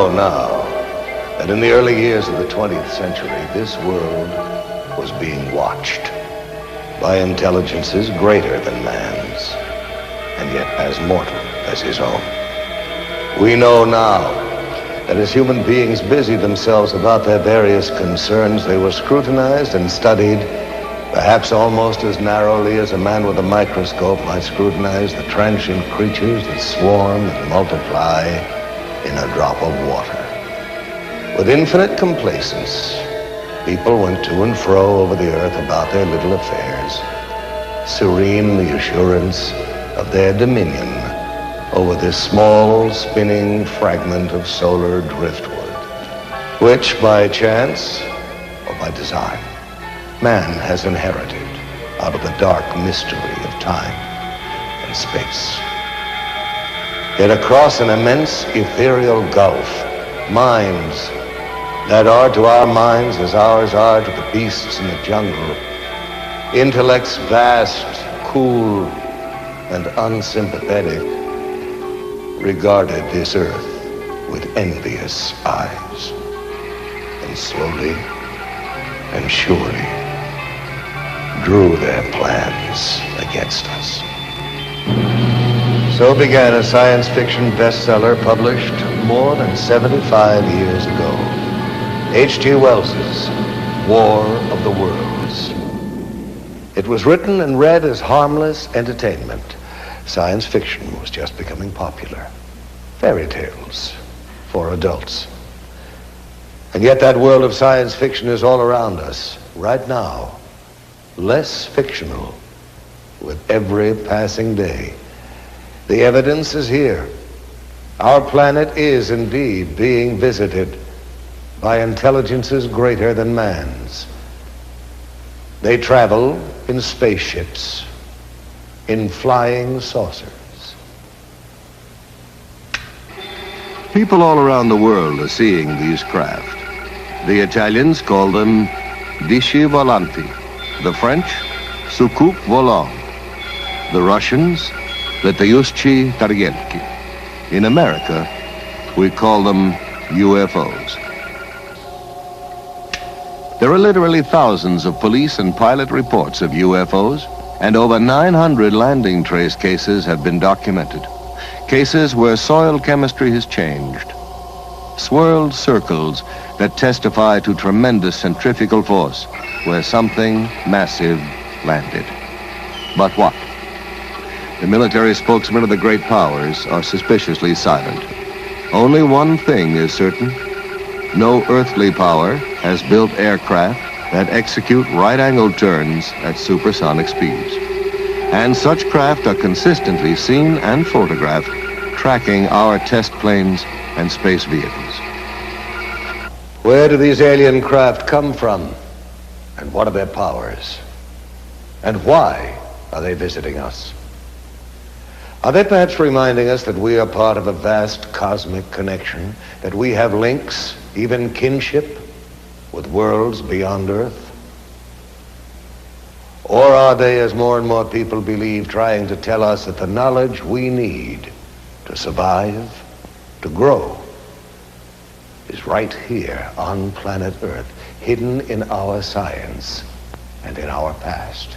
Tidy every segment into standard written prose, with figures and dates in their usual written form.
know now that in the early years of the 20th century, this world was being watched by intelligences greater than man's, and yet as mortal as his own. We know now that as human beings busied themselves about their various concerns, they were scrutinized and studied, perhaps almost as narrowly as a man with a microscope might scrutinize the transient creatures that swarm and multiply in a drop of water. With infinite complacence, people went to and fro over the earth about their little affairs, serene in the assurance of their dominion over this small, spinning fragment of solar driftwood, which by chance or by design, man has inherited out of the dark mystery of time and space. Yet across an immense ethereal gulf, minds that are to our minds as ours are to the beasts in the jungle, intellects vast, cool, and unsympathetic, regarded this earth with envious eyes, and slowly and surely drew their plans against us. So began a science fiction bestseller published more than 75 years ago, H.G. Wells's War of the Worlds. It was written and read as harmless entertainment. Science fiction was just becoming popular. Fairy tales for adults. And yet that world of science fiction is all around us, right now, less fictional with every passing day. The evidence is here. Our planet is indeed being visited by intelligences greater than man's. They travel in spaceships, in flying saucers. People all around the world are seeing these craft. The Italians call them disci volanti, the French soucoupe volant, the Russians letayushchi targelki. In America, we call them UFOs. There are literally thousands of police and pilot reports of UFOs, and over 900 landing trace cases have been documented. Cases where soil chemistry has changed. Swirled circles that testify to tremendous centrifugal force where something massive landed. But what? The military spokesmen of the great powers are suspiciously silent. Only one thing is certain. No earthly power has built aircraft that execute right-angled turns at supersonic speeds. And such craft are consistently seen and photographed tracking our test planes and space vehicles. Where do these alien craft come from? And what are their powers? And why are they visiting us? Are they perhaps reminding us that we are part of a vast cosmic connection, that we have links, even kinship, with worlds beyond Earth? Or are they, as more and more people believe, trying to tell us that the knowledge we need to survive, to grow, is right here on planet Earth, hidden in our science and in our past?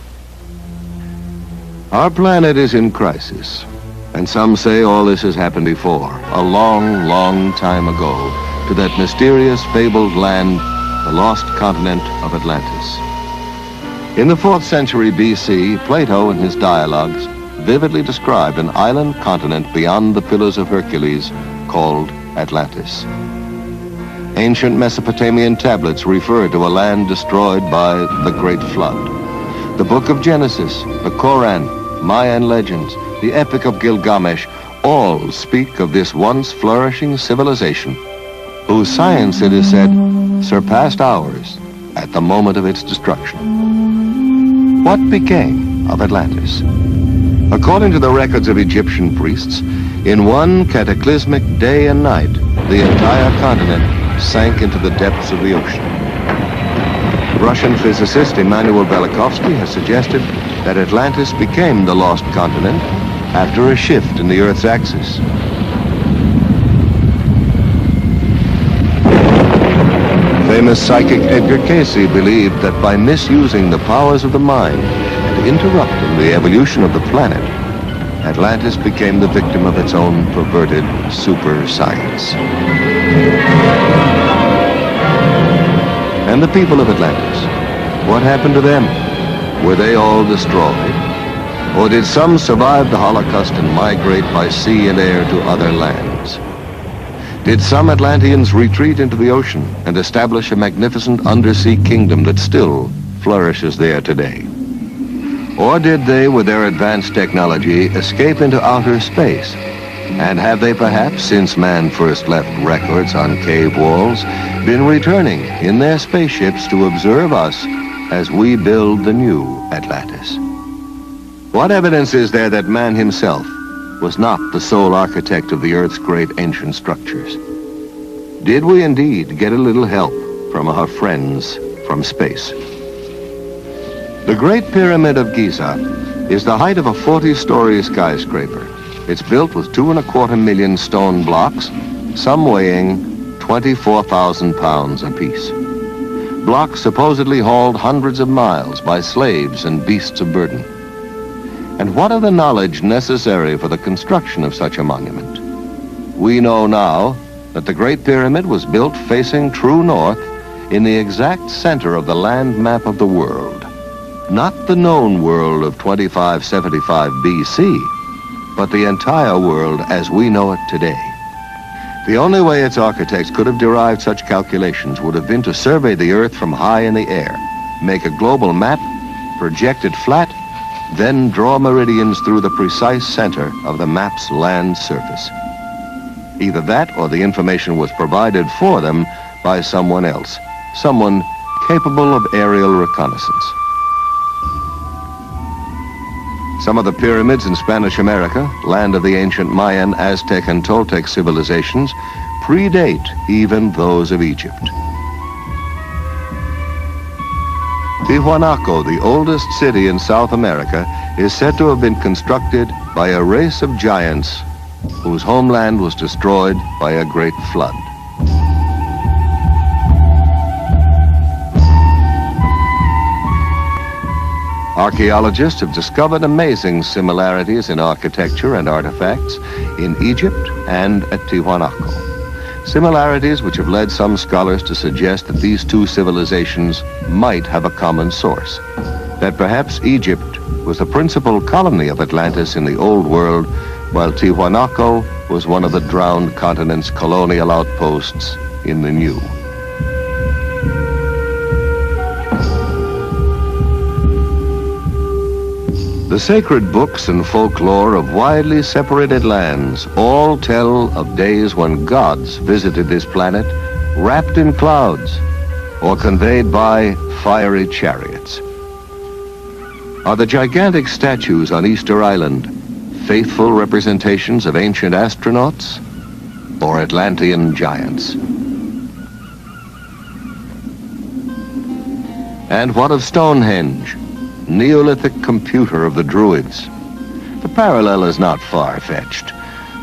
Our planet is in crisis, and some say all this has happened before, a long, long time ago, to that mysterious, fabled land, the lost continent of Atlantis. In the 4th century BC, Plato in his dialogues vividly described an island continent beyond the Pillars of Hercules called Atlantis. Ancient Mesopotamian tablets refer to a land destroyed by the Great Flood. The Book of Genesis, the Koran, Mayan legends, the Epic of Gilgamesh, all speak of this once flourishing civilization, whose science, it is said, surpassed ours at the moment of its destruction. What became of Atlantis? According to the records of Egyptian priests, in one cataclysmic day and night, the entire continent sank into the depths of the ocean. Russian physicist Immanuel Velikovsky has suggested that Atlantis became the lost continent after a shift in the Earth's axis. famous psychic Edgar Cayce believed that by misusing the powers of the mind and interrupting the evolution of the planet, Atlantis became the victim of its own perverted super science. And the people of Atlantis, what happened to them? Were they all destroyed? Or did some survive the Holocaust and migrate by sea and air to other lands? Did some Atlanteans retreat into the ocean and establish a magnificent undersea kingdom that still flourishes there today? Or did they, with their advanced technology, escape into outer space? And have they perhaps, since man first left records on cave walls, been returning in their spaceships to observe us as we build the new Atlantis? What evidence is there that man himself was not the sole architect of the Earth's great ancient structures? Did we indeed get a little help from our friends from space? The Great Pyramid of Giza is the height of a 40-story skyscraper. It's built with 2.25 million stone blocks, some weighing 24,000 pounds apiece. Blocks supposedly hauled hundreds of miles by slaves and beasts of burden. And what of the knowledge necessary for the construction of such a monument? We know now that the Great Pyramid was built facing true north in the exact center of the land map of the world. Not the known world of 2575 BC, but the entire world as we know it today. The only way its architects could have derived such calculations would have been to survey the Earth from high in the air, make a global map, project it flat, then draw meridians through the precise center of the map's land surface. Either that or the information was provided for them by someone else, someone capable of aerial reconnaissance. Some of the pyramids in Spanish America, land of the ancient Mayan, Aztec, and Toltec civilizations, predate even those of Egypt. Tiwanaku, the oldest city in South America, is said to have been constructed by a race of giants whose homeland was destroyed by a great flood. Archaeologists have discovered amazing similarities in architecture and artifacts in Egypt and at Tiwanaku. Similarities which have led some scholars to suggest that these two civilizations might have a common source, that perhaps Egypt was the principal colony of Atlantis in the Old World, while Tiwanaku was one of the drowned continent's colonial outposts in the New. The sacred books and folklore of widely separated lands all tell of days when gods visited this planet wrapped in clouds or conveyed by fiery chariots. Are the gigantic statues on Easter Island faithful representations of ancient astronauts or Atlantean giants? And what of Stonehenge, Neolithic computer of the Druids? The parallel is not far-fetched,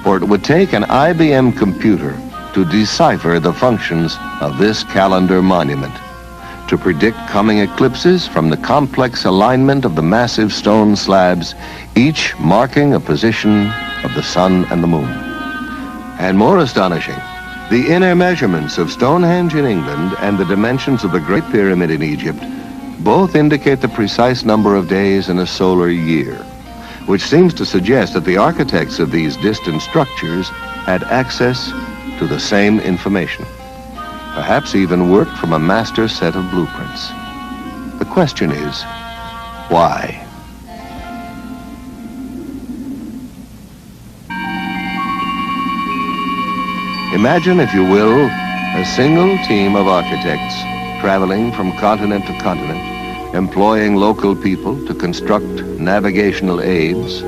for it would take an IBM computer to decipher the functions of this calendar monument, to predict coming eclipses from the complex alignment of the massive stone slabs, each marking a position of the sun and the moon. And more astonishing, the inner measurements of Stonehenge in England and the dimensions of the Great Pyramid in Egypt both indicate the precise number of days in a solar year, which seems to suggest that the architects of these distant structures had access to the same information, perhaps even worked from a master set of blueprints. The question is, why? Imagine, if you will, a single team of architects traveling from continent to continent, employing local people to construct navigational aids,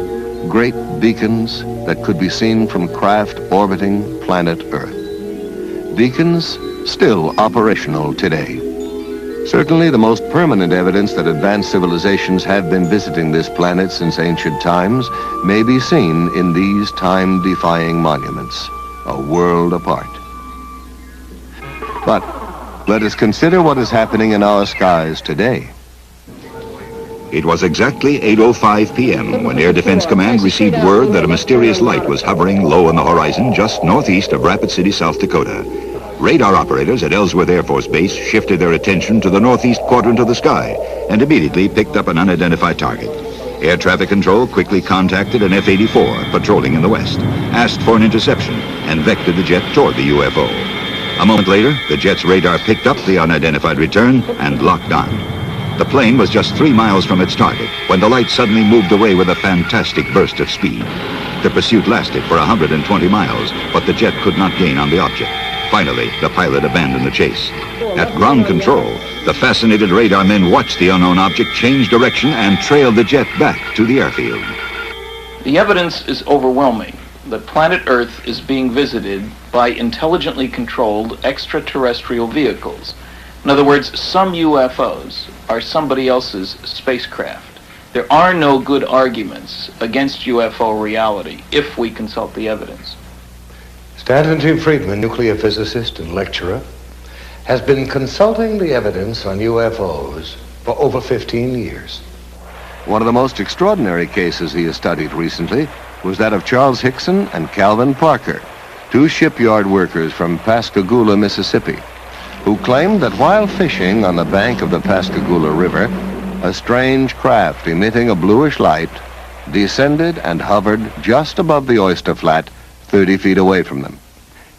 great beacons that could be seen from craft orbiting planet Earth. Beacons still operational today. Certainly the most permanent evidence that advanced civilizations have been visiting this planet since ancient times may be seen in these time-defying monuments, a world apart. But let us consider what is happening in our skies today. It was exactly 8:05 p.m. when Air Defense Command received word that a mysterious light was hovering low on the horizon just northeast of Rapid City, South Dakota. Radar operators at Ellsworth Air Force Base shifted their attention to the northeast quadrant of the sky and immediately picked up an unidentified target. Air Traffic Control quickly contacted an F-84 patrolling in the west, asked for an interception, and vectored the jet toward the UFO. A moment later, the jet's radar picked up the unidentified return and locked on. The plane was just 3 miles from its target when the light suddenly moved away with a fantastic burst of speed. The pursuit lasted for 120 miles, but the jet could not gain on the object. Finally, the pilot abandoned the chase. At ground control, the fascinated radar men watched the unknown object change direction and trailed the jet back to the airfield. The evidence is overwhelming that planet Earth is being visited by intelligently controlled extraterrestrial vehicles. In other words, some UFOs are somebody else's spacecraft. There are no good arguments against UFO reality if we consult the evidence. Stanton T. Friedman, nuclear physicist and lecturer, has been consulting the evidence on UFOs for over 15 years. One of the most extraordinary cases he has studied recently was that of Charles Hickson and Calvin Parker, two shipyard workers from Pascagoula, Mississippi, who claimed that while fishing on the bank of the Pascagoula River, a strange craft emitting a bluish light descended and hovered just above the oyster flat 30 feet away from them.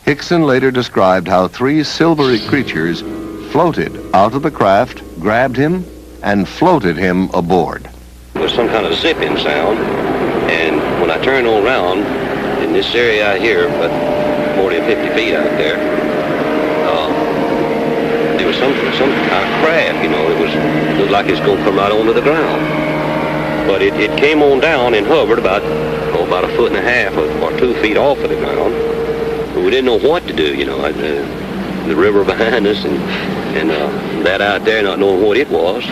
Hickson later described how 3 silvery creatures floated out of the craft, grabbed him, and floated him aboard. There was some kind of zipping sound, and when I turned around in this area out here, about 40 or 50 feet out there, there was some kind of craft, you know. It looked like it was going to come right onto the ground. But it came on down and hovered about a foot and a half or 2 feet off of the ground. But we didn't know what to do, you know. The river behind us and that out there, not knowing what it was.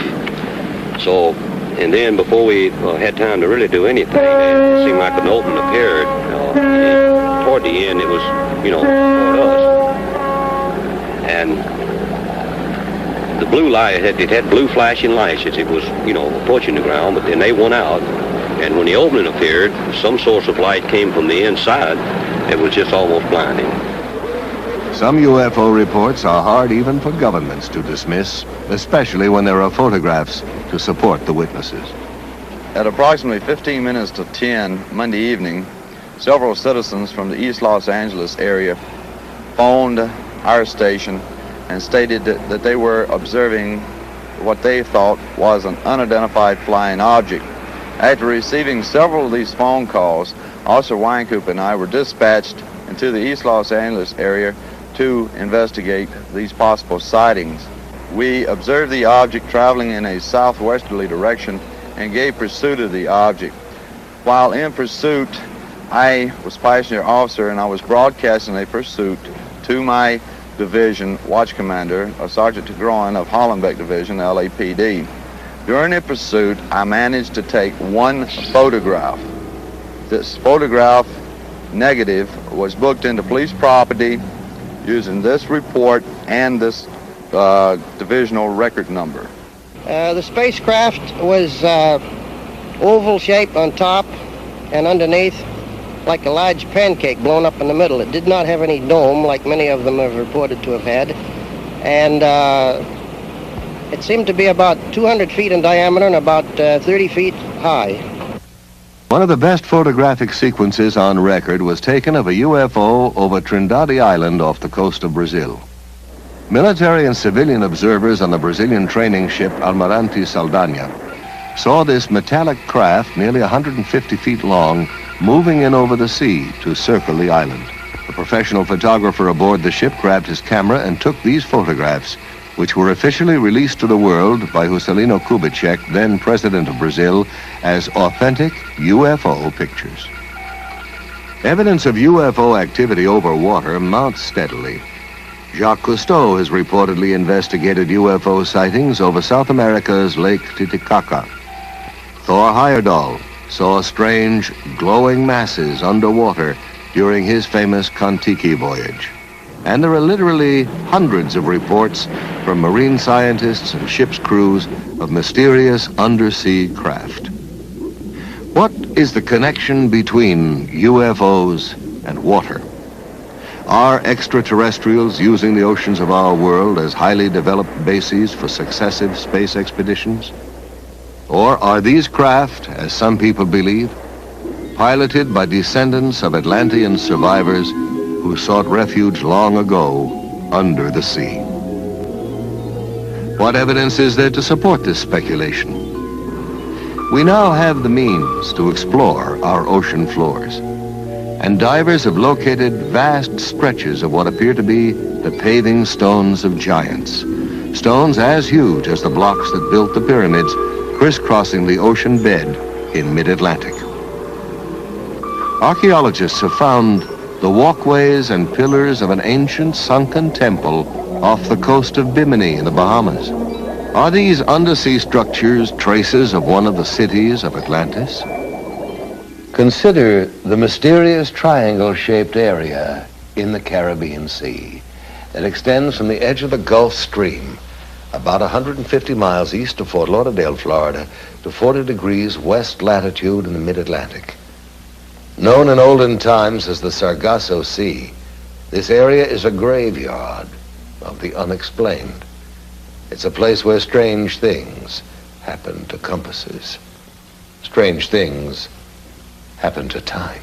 So, and then before we had time to really do anything, it seemed like an opening appeared. Toward the end, it was, you know, toward us. And the blue light, it had blue flashing lights as it was, you know, approaching the ground, but then they went out. And when the opening appeared, some source of light came from the inside. It was just almost blinding. Some UFO reports are hard even for governments to dismiss, especially when there are photographs to support the witnesses. At approximately 15 minutes to 10 Monday evening, several citizens from the East Los Angeles area phoned our station and stated that they were observing what they thought was an unidentified flying object. After receiving several of these phone calls, Officer Weinkoop and I were dispatched into the East Los Angeles area to investigate these possible sightings. We observed the object traveling in a southwesterly direction and gave pursuit of the object. While in pursuit, I was passenger officer and I was broadcasting a pursuit to my division watch commander, Sergeant Tigroin of Hollenbeck Division, LAPD. During the pursuit, I managed to take one photograph. This photograph negative was booked into police property using this report and this divisional record number. The spacecraft was oval shaped on top and underneath, like a large pancake blown up in the middle. It did not have any dome like many of them have reported to have had. And it seemed to be about 200 feet in diameter and about 30 feet high. One of the best photographic sequences on record was taken of a UFO over Trindade Island off the coast of Brazil. Military and civilian observers on the Brazilian training ship Almirante Saldanha saw this metallic craft nearly 150 feet long moving in over the sea to circle the island. A professional photographer aboard the ship grabbed his camera and took these photographs, which were officially released to the world by Juscelino Kubitschek, then president of Brazil, as authentic UFO pictures. Evidence of UFO activity over water mounts steadily. Jacques Cousteau has reportedly investigated UFO sightings over South America's Lake Titicaca. Thor Heyerdahl saw strange glowing masses underwater during his famous Kon-Tiki voyage. And there are literally hundreds of reports from marine scientists and ship's crews of mysterious undersea craft. What is the connection between UFOs and water? Are extraterrestrials using the oceans of our world as highly developed bases for successive space expeditions? Or are these craft, as some people believe, piloted by descendants of Atlantean survivors who sought refuge long ago under the sea? What evidence is there to support this speculation? We now have the means to explore our ocean floors, and divers have located vast stretches of what appear to be the paving stones of giants. Stones as huge as the blocks that built the pyramids, crisscrossing the ocean bed in mid-Atlantic. Archaeologists have found the walkways and pillars of an ancient sunken temple off the coast of Bimini in the Bahamas. Are these undersea structures traces of one of the cities of Atlantis? Consider the mysterious triangle-shaped area in the Caribbean Sea that extends from the edge of the Gulf Stream about 150 miles east of Fort Lauderdale, Florida, to 40 degrees west latitude in the mid-Atlantic. Known in olden times as the Sargasso Sea, this area is a graveyard of the unexplained. It's a place where strange things happen to compasses. Strange things happen to time.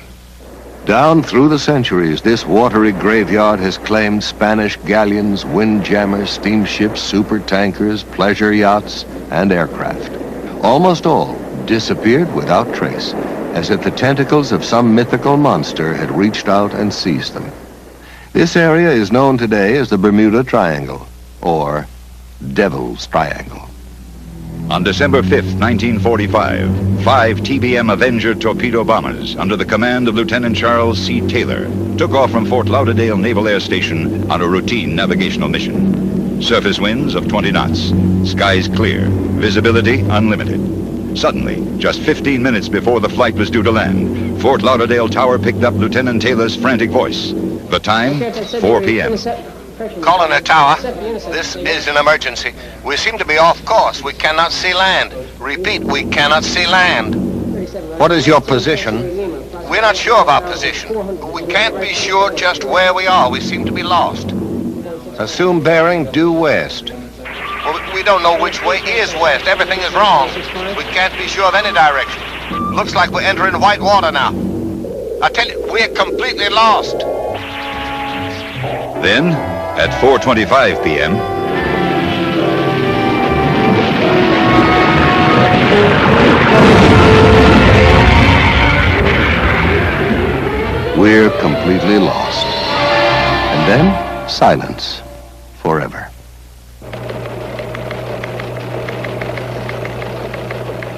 Down through the centuries, this watery graveyard has claimed Spanish galleons, windjammers, steamships, supertankers, pleasure yachts, and aircraft. Almost all disappeared without trace, as if the tentacles of some mythical monster had reached out and seized them. This area is known today as the Bermuda Triangle, or Devil's Triangle. On December 5th, 1945, 5 TBM Avenger torpedo bombers under the command of Lieutenant Charles C. Taylor took off from Fort Lauderdale Naval Air Station on a routine navigational mission. Surface winds of 20 knots, skies clear, visibility unlimited. Suddenly, just 15 minutes before the flight was due to land, Fort Lauderdale Tower picked up Lieutenant Taylor's frantic voice. The time, 4 p.m. Calling the tower. This is an emergency. We seem to be off course. We cannot see land. Repeat, we cannot see land. What is your position? We're not sure of our position. We can't be sure just where we are. We seem to be lost. Assume bearing due west. Well, we don't know which way is west. Everything is wrong. We can't be sure of any direction. Looks like we're entering white water now. I tell you, we're completely lost. Then, at 4:25 p.m., we're completely lost. And then, silence forever.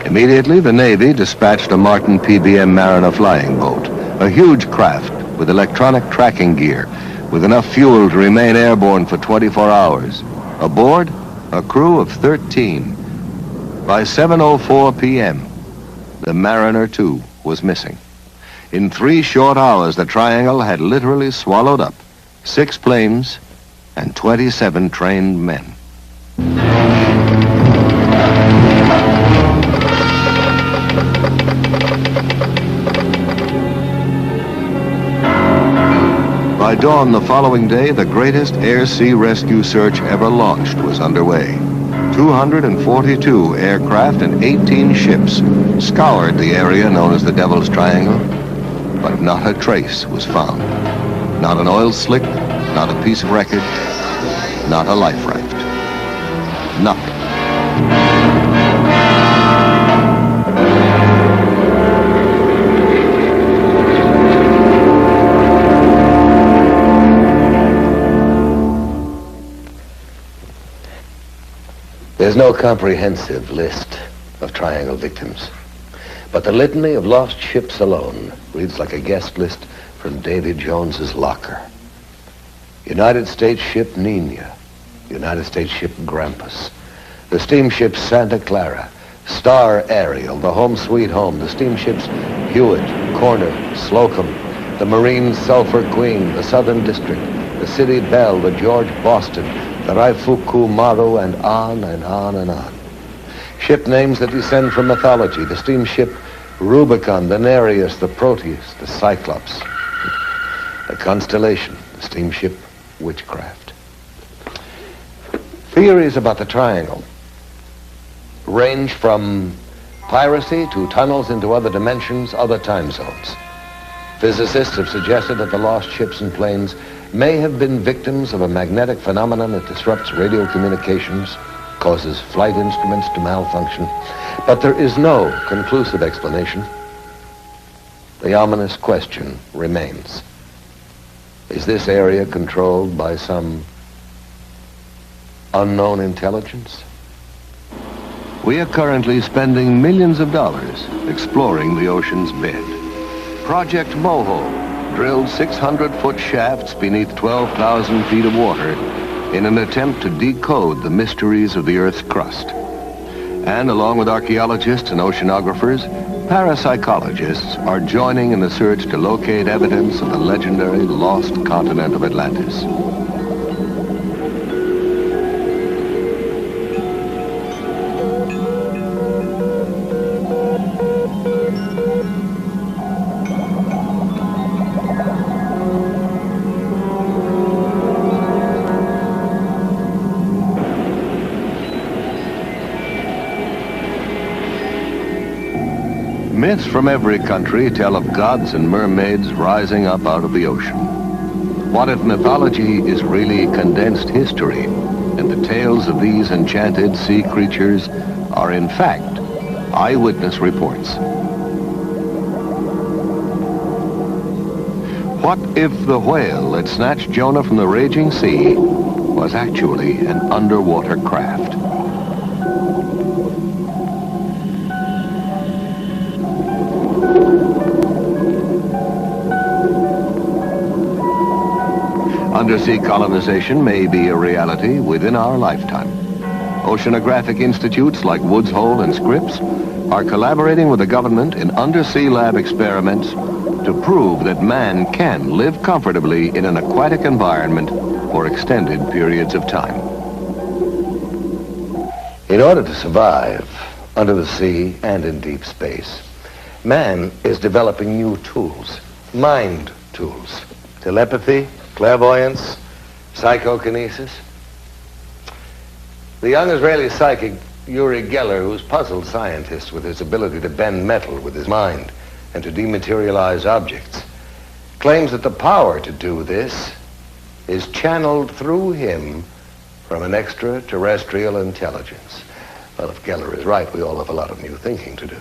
Immediately, the Navy dispatched a Martin PBM Mariner flying boat, a huge craft with electronic tracking gear, with enough fuel to remain airborne for 24 hours. Aboard, a crew of 13. By 7:04 p.m., the Mariner 2 was missing. In 3 short hours, the Triangle had literally swallowed up 6 planes and 27 trained men. By dawn the following day, the greatest air-sea rescue search ever launched was underway. 242 aircraft and 18 ships scoured the area known as the Devil's Triangle, but not a trace was found. Not an oil slick, not a piece of wreckage, not a life raft. Nothing. There's no comprehensive list of Triangle victims, but the litany of lost ships alone reads like a guest list from Davy Jones's locker. United States ship Nina, United States ship Grampus, the steamship Santa Clara, Star Ariel, the Home Sweet Home, the steamships Hewitt, Corner, Slocum, the Marine Sulphur Queen, the Southern District, the City Bell, the George Boston, the Raifuku Maru, and on and on and on. Ship names that descend from mythology, the steamship Rubicon, the Nereus, the Proteus, the Cyclops, the Constellation, the steamship Witchcraft. Theories about the triangle range from piracy to tunnels into other dimensions, other time zones. Physicists have suggested that the lost ships and planes may have been victims of a magnetic phenomenon that disrupts radio communications, causes flight instruments to malfunction, but there is no conclusive explanation. The ominous question remains. Is this area controlled by some unknown intelligence? We are currently spending millions of dollars exploring the ocean's bed. Project Moho drilled 600-foot shafts beneath 12,000 feet of water in an attempt to decode the mysteries of the Earth's crust. And along with archaeologists and oceanographers, parapsychologists are joining in the search to locate evidence of the legendary lost continent of Atlantis. Myths from every country tell of gods and mermaids rising up out of the ocean. What if mythology is really condensed history, and the tales of these enchanted sea creatures are in fact eyewitness reports? What if the whale that snatched Jonah from the raging sea was actually an underwater craft? Undersea colonization may be a reality within our lifetime. Oceanographic institutes like Woods Hole and Scripps are collaborating with the government in undersea lab experiments to prove that man can live comfortably in an aquatic environment for extended periods of time. In order to survive under the sea and in deep space, man is developing new tools, mind tools, telepathy, clairvoyance, psychokinesis. The young Israeli psychic Uri Geller, who's puzzled scientists with his ability to bend metal with his mind and to dematerialize objects, claims that the power to do this is channeled through him from an extraterrestrial intelligence. Well, if Geller is right, we all have a lot of new thinking to do.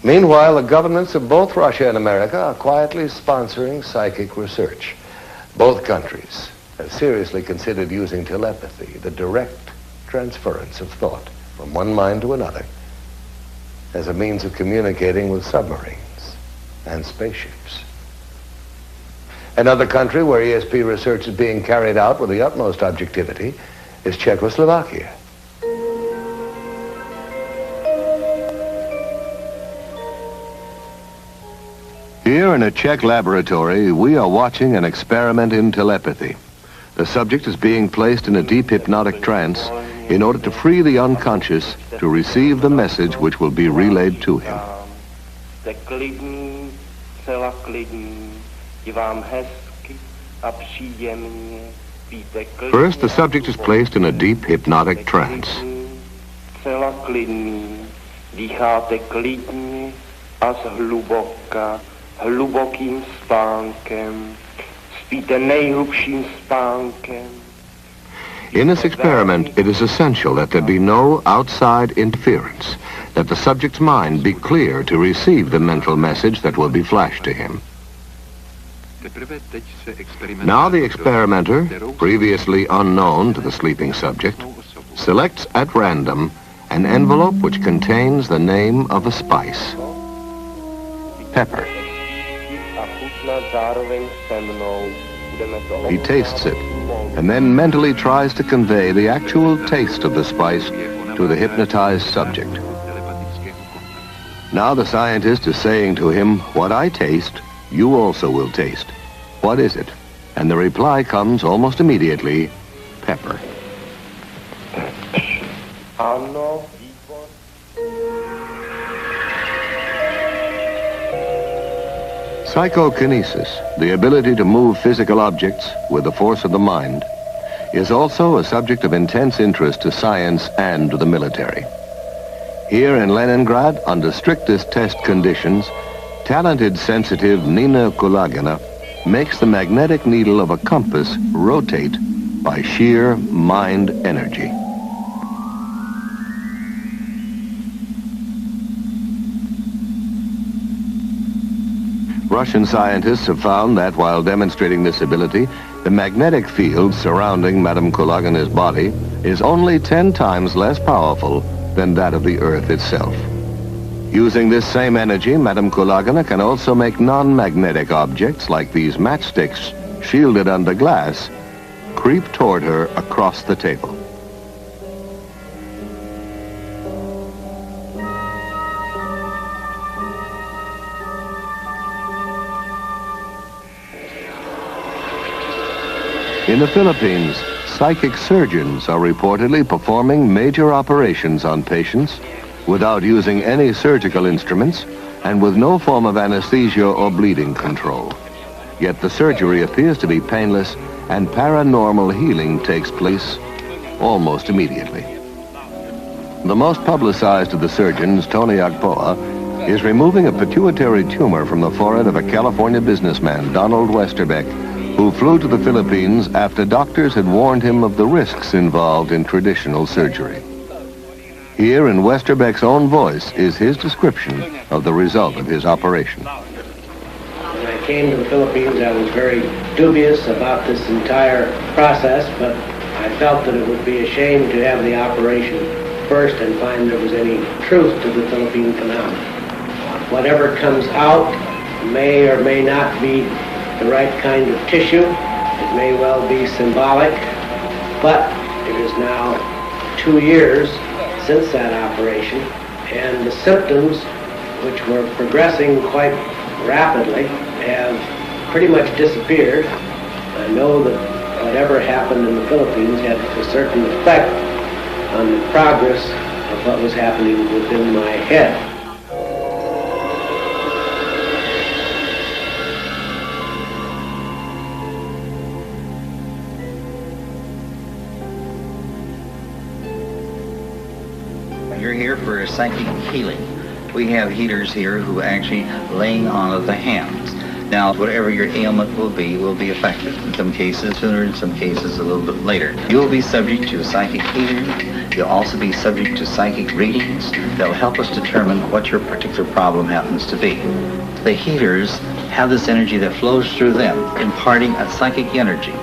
Meanwhile, the governments of both Russia and America are quietly sponsoring psychic research. Both countries have seriously considered using telepathy, the direct transference of thought from one mind to another, as a means of communicating with submarines and spaceships. Another country where ESP research is being carried out with the utmost objectivity is Czechoslovakia. Here in a Czech laboratory, we are watching an experiment in telepathy. The subject is being placed in a deep hypnotic trance in order to free the unconscious to receive the message which will be relayed to him. First, the subject is placed in a deep hypnotic trance. Hlubokým spánkem, spíte nejhlubším spánkem. In this experiment, it is essential that there be no outside interference, that the subject's mind be clear to receive the mental message that will be flashed to him. Now the experimenter, previously unknown to the sleeping subject, selects at random an envelope which contains the name of a spice. Pepper. He tastes it, and then mentally tries to convey the actual taste of the spice to the hypnotized subject. Now the scientist is saying to him, what I taste, you also will taste. What is it? And the reply comes almost immediately, pepper. Psychokinesis, the ability to move physical objects with the force of the mind, is also a subject of intense interest to science and to the military. Here in Leningrad, under strictest test conditions, talented sensitive Nina Kulagina makes the magnetic needle of a compass rotate by sheer mind energy. Russian scientists have found that while demonstrating this ability, the magnetic field surrounding Madame Kulagina's body is only 10 times less powerful than that of the Earth itself. Using this same energy, Madame Kulagina can also make non-magnetic objects like these matchsticks, shielded under glass, creep toward her across the table. In the Philippines, psychic surgeons are reportedly performing major operations on patients without using any surgical instruments and with no form of anesthesia or bleeding control. Yet the surgery appears to be painless and paranormal healing takes place almost immediately. The most publicized of the surgeons, Tony Agpoa, is removing a pituitary tumor from the forehead of a California businessman, Donald Westerbeck, who flew to the Philippines after doctors had warned him of the risks involved in traditional surgery. Here in Westerbeck's own voice is his description of the result of his operation. When I came to the Philippines, I was very dubious about this entire process, but I felt that it would be a shame to have the operation first and find there was any truth to the Philippine phenomenon. Whatever comes out may or may not be the right kind of tissue. It may well be symbolic, but it is now 2 years since that operation, and the symptoms, which were progressing quite rapidly, have pretty much disappeared. I know that whatever happened in the Philippines had a certain effect on the progress of what was happening within my head. You're here for psychic healing. We have healers here who actually laying on of the hands. Now, whatever your ailment will be affected. In some cases sooner, in some cases a little bit later. You will be subject to psychic healing. You'll also be subject to psychic readings that will help us determine what your particular problem happens to be. The healers have this energy that flows through them, imparting a psychic energy.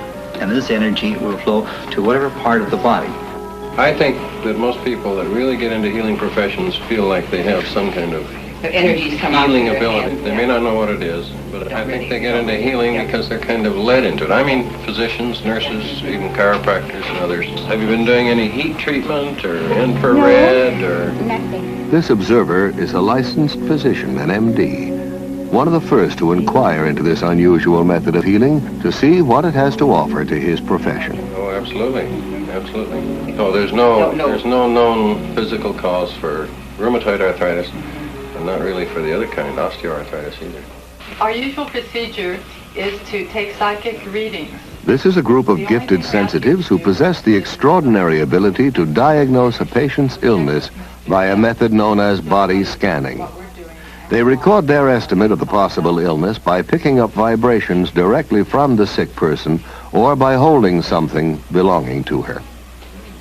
And this energy will flow to whatever part of the body. I think that most people that really get into healing professions feel like they have some kind of healing ability. They may not know what it is, but I think they get into healing because they're kind of led into it. I mean, physicians, nurses, even chiropractors and others. Have you been doing any heat treatment or infrared or? Nothing. This observer is a licensed physician, an MD, one of the first to inquire into this unusual method of healing to see what it has to offer to his profession. Oh, absolutely. Absolutely. So there's no known physical cause for rheumatoid arthritis, and not really for the other kind, osteoarthritis either. Our usual procedure is to take psychic readings. This is a group of gifted sensitives who possess the extraordinary ability to diagnose a patient's illness by a method known as body scanning. They record their estimate of the possible illness by picking up vibrations directly from the sick person or by holding something belonging to her.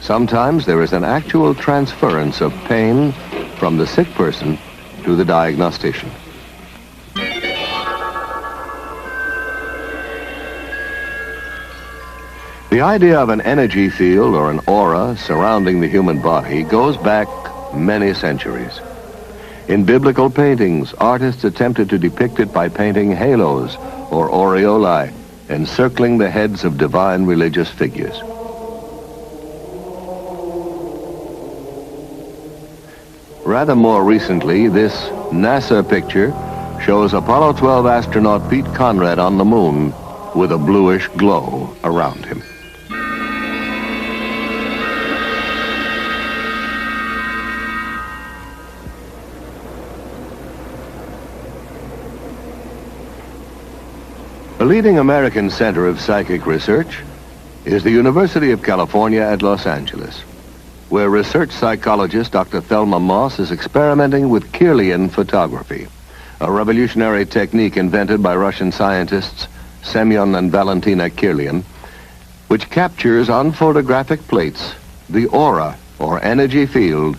Sometimes there is an actual transference of pain from the sick person to the diagnostician. The idea of an energy field or an aura surrounding the human body goes back many centuries. In biblical paintings, artists attempted to depict it by painting halos or aureolae encircling the heads of divine religious figures. Rather more recently, this NASA picture shows Apollo 12 astronaut Pete Conrad on the moon with a bluish glow around him. A leading American center of psychic research is the University of California at Los Angeles, where research psychologist Dr. Thelma Moss is experimenting with Kirlian photography, a revolutionary technique invented by Russian scientists Semyon and Valentina Kirlian, which captures on photographic plates the aura or energy field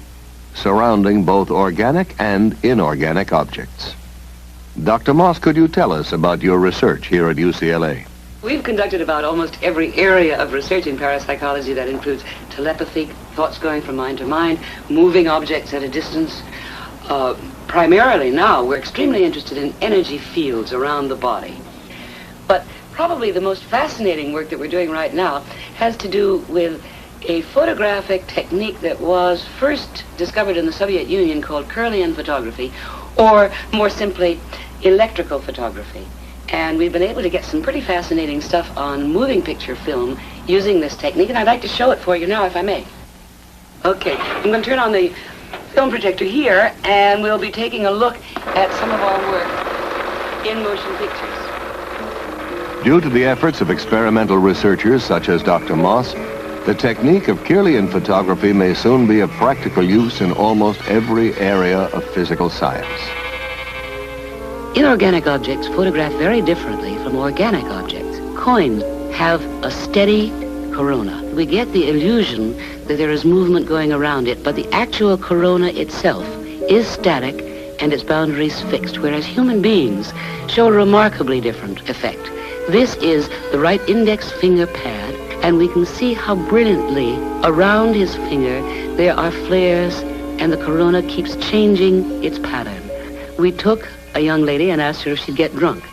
surrounding both organic and inorganic objects. Dr. Moss, could you tell us about your research here at UCLA? We've conducted about almost every area of research in parapsychology. That includes telepathy, thoughts going from mind to mind, moving objects at a distance. Primarily now, we're extremely interested in energy fields around the body. But probably the most fascinating work that we're doing right now has to do with a photographic technique that was first discovered in the Soviet Union called Kirlian photography, or more simply, electrical photography. And we've been able to get some pretty fascinating stuff on moving picture film using this technique, and I'd like to show it for you now, if I may. Okay, I'm going to turn on the film projector here, and we'll be taking a look at some of our work in motion pictures. Due to the efforts of experimental researchers such as Dr. Moss, the technique of Kirlian photography may soon be of practical use in almost every area of physical science. Inorganic objects photograph very differently from organic objects. Coins have a steady corona. We get the illusion that there is movement going around it, but the actual corona itself is static and its boundaries fixed, whereas human beings show a remarkably different effect. This is the right index finger pad, and we can see how brilliantly around his finger there are flares, and the corona keeps changing its pattern. We took a young lady and asked her if she'd get drunk.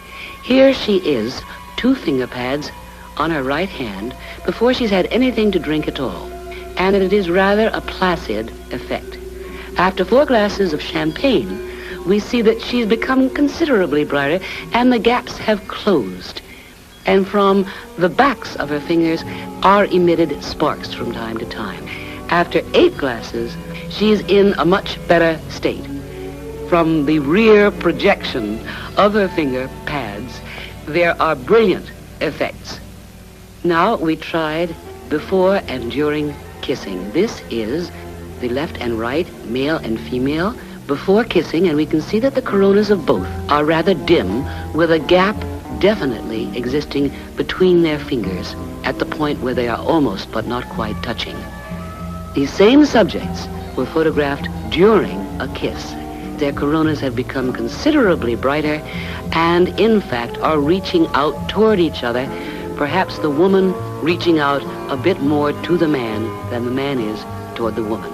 Here she is, 2 finger pads on her right hand before she's had anything to drink at all. And it is rather a placid effect. After 4 glasses of champagne, we see that she's become considerably brighter and the gaps have closed. And from the backs of her fingers are emitted sparks from time to time. After 8 glasses, she's in a much better state. From the rear projection of her finger pads, there are brilliant effects. Now we tried before and during kissing. This is the left and right, male and female, before kissing, and we can see that the coronas of both are rather dim, with a gap definitely existing between their fingers at the point where they are almost but not quite touching. These same subjects were photographed during a kiss. Their coronas have become considerably brighter and, in fact, are reaching out toward each other, perhaps the woman reaching out a bit more to the man than the man is toward the woman.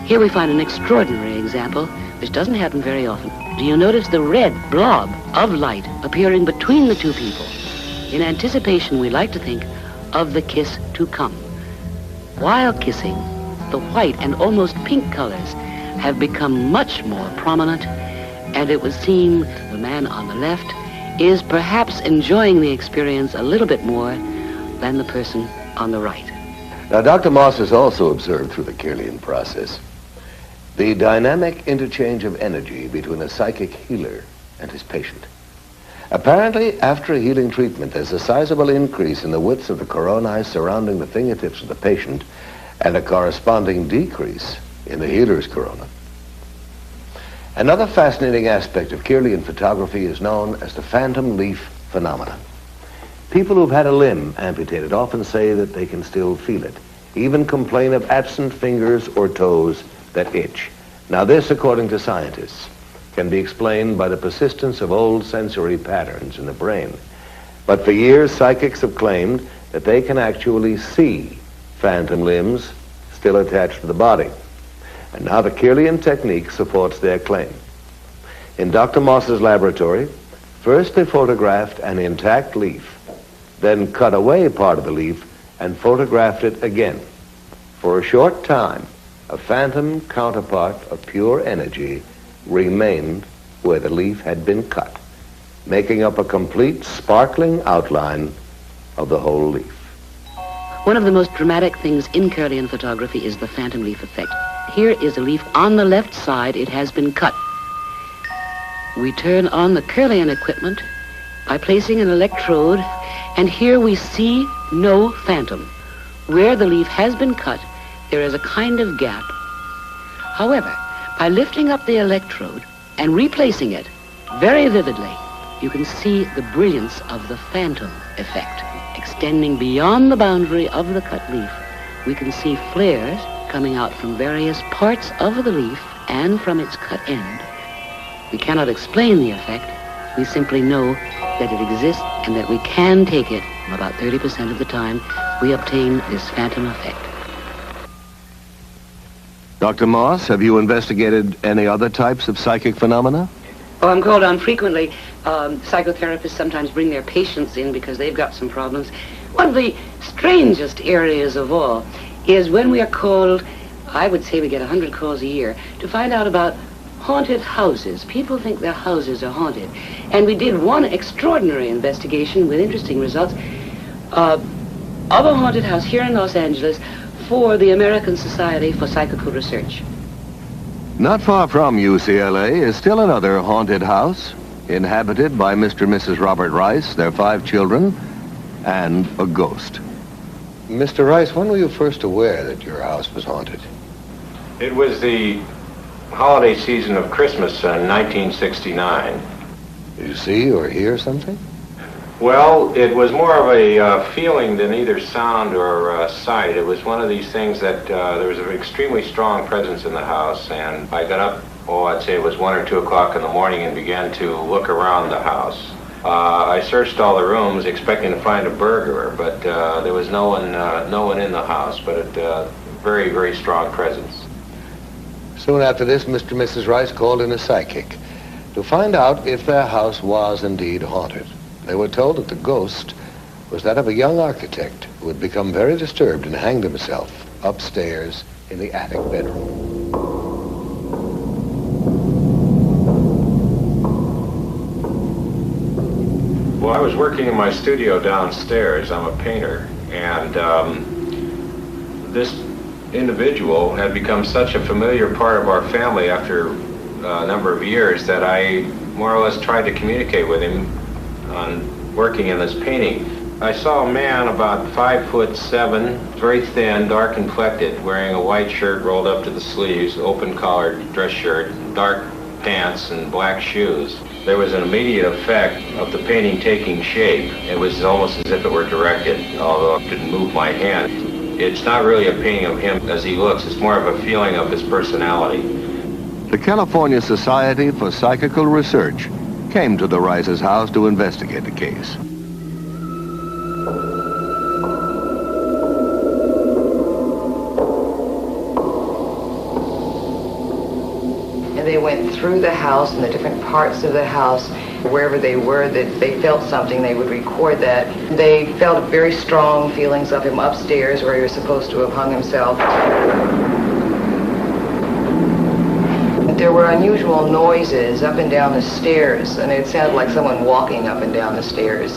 Here we find an extraordinary example, which doesn't happen very often. Do you notice the red blob of light appearing between the 2 people? In anticipation, we like to think of the kiss to come. While kissing, the white and almost pink colors have become much more prominent, and it would seem the man on the left is perhaps enjoying the experience a little bit more than the person on the right. Now, Dr. Moss has also observed through the Kirlian process the dynamic interchange of energy between a psychic healer and his patient. Apparently, after a healing treatment, there's a sizable increase in the widths of the coronae surrounding the fingertips of the patient and a corresponding decrease in the healer's corona. Another fascinating aspect of Kirlian photography is known as the phantom leaf phenomenon. People who've had a limb amputated often say that they can still feel it, even complain of absent fingers or toes that itch. Now this, according to scientists, can be explained by the persistence of old sensory patterns in the brain. But for years, psychics have claimed that they can actually see phantom limbs still attached to the body. And now the Kirlian technique supports their claim. In Dr. Moss's laboratory, first they photographed an intact leaf, then cut away part of the leaf and photographed it again. For a short time, a phantom counterpart of pure energy remained where the leaf had been cut. making up a complete, sparkling outline of the whole leaf. One of the most dramatic things in Kirlian photography is the phantom leaf effect. Here is a leaf on the left side. It has been cut. We turn on the Kirlian equipment by placing an electrode, and here we see no phantom. Where the leaf has been cut, there is a kind of gap. However, by lifting up the electrode and replacing it very vividly, you can see the brilliance of the phantom effect. Extending beyond the boundary of the cut leaf, we can see flares coming out from various parts of the leaf and from its cut end. We cannot explain the effect. We simply know that it exists and that we can take it. About 30% of the time, we obtain this phantom effect. Dr. Moss, have you investigated any other types of psychic phenomena? Oh, I'm called on frequently. Psychotherapists sometimes bring their patients in because they've got some problems. One of the strangest areas of all is when we are called, I would say we get 100 calls a year, to find out about haunted houses. People think their houses are haunted. And we did one extraordinary investigation with interesting results of a haunted house here in Los Angeles for the American Society for Psychical Research. Not far from UCLA is still another haunted house, inhabited by Mr. and Mrs. Robert Rice, their 5 children, and a ghost. Mr. Rice, when were you first aware that your house was haunted? It was the holiday season of Christmas in 1969. Did you see or hear something? Well, it was more of a feeling than either sound or sight. It was one of these things that there was an extremely strong presence in the house, and I got up, I'd say it was 1 or 2 o'clock in the morning, and began to look around the house. I searched all the rooms expecting to find a burglar, but there was no one in the house, but a very, very strong presence. Soon after this, Mr. and Mrs. Rice called in a psychic to find out if their house was indeed haunted. They were told that the ghost was that of a young architect who had become very disturbed and hanged himself upstairs in the attic bedroom. Well, I was working in my studio downstairs. I'm a painter, and this individual had become such a familiar part of our family after a number of years that I more or less tried to communicate with him on working in this painting. I saw a man about 5'7", very thin, dark complected, wearing a white shirt rolled up to the sleeves, open collared dress shirt, dark pants, and black shoes. There was an immediate effect of the painting taking shape. It was almost as if it were directed, although I didn't move my hand. It's not really a painting of him as he looks, it's more of a feeling of his personality. The California Society for Psychical Research came to the Rice's house to investigate the case. And they went through the house and the different parts of the house, wherever they were, that they felt something, they would record that. They felt very strong feelings of him upstairs where he was supposed to have hung himself. There were unusual noises up and down the stairs, and it sounded like someone walking up and down the stairs.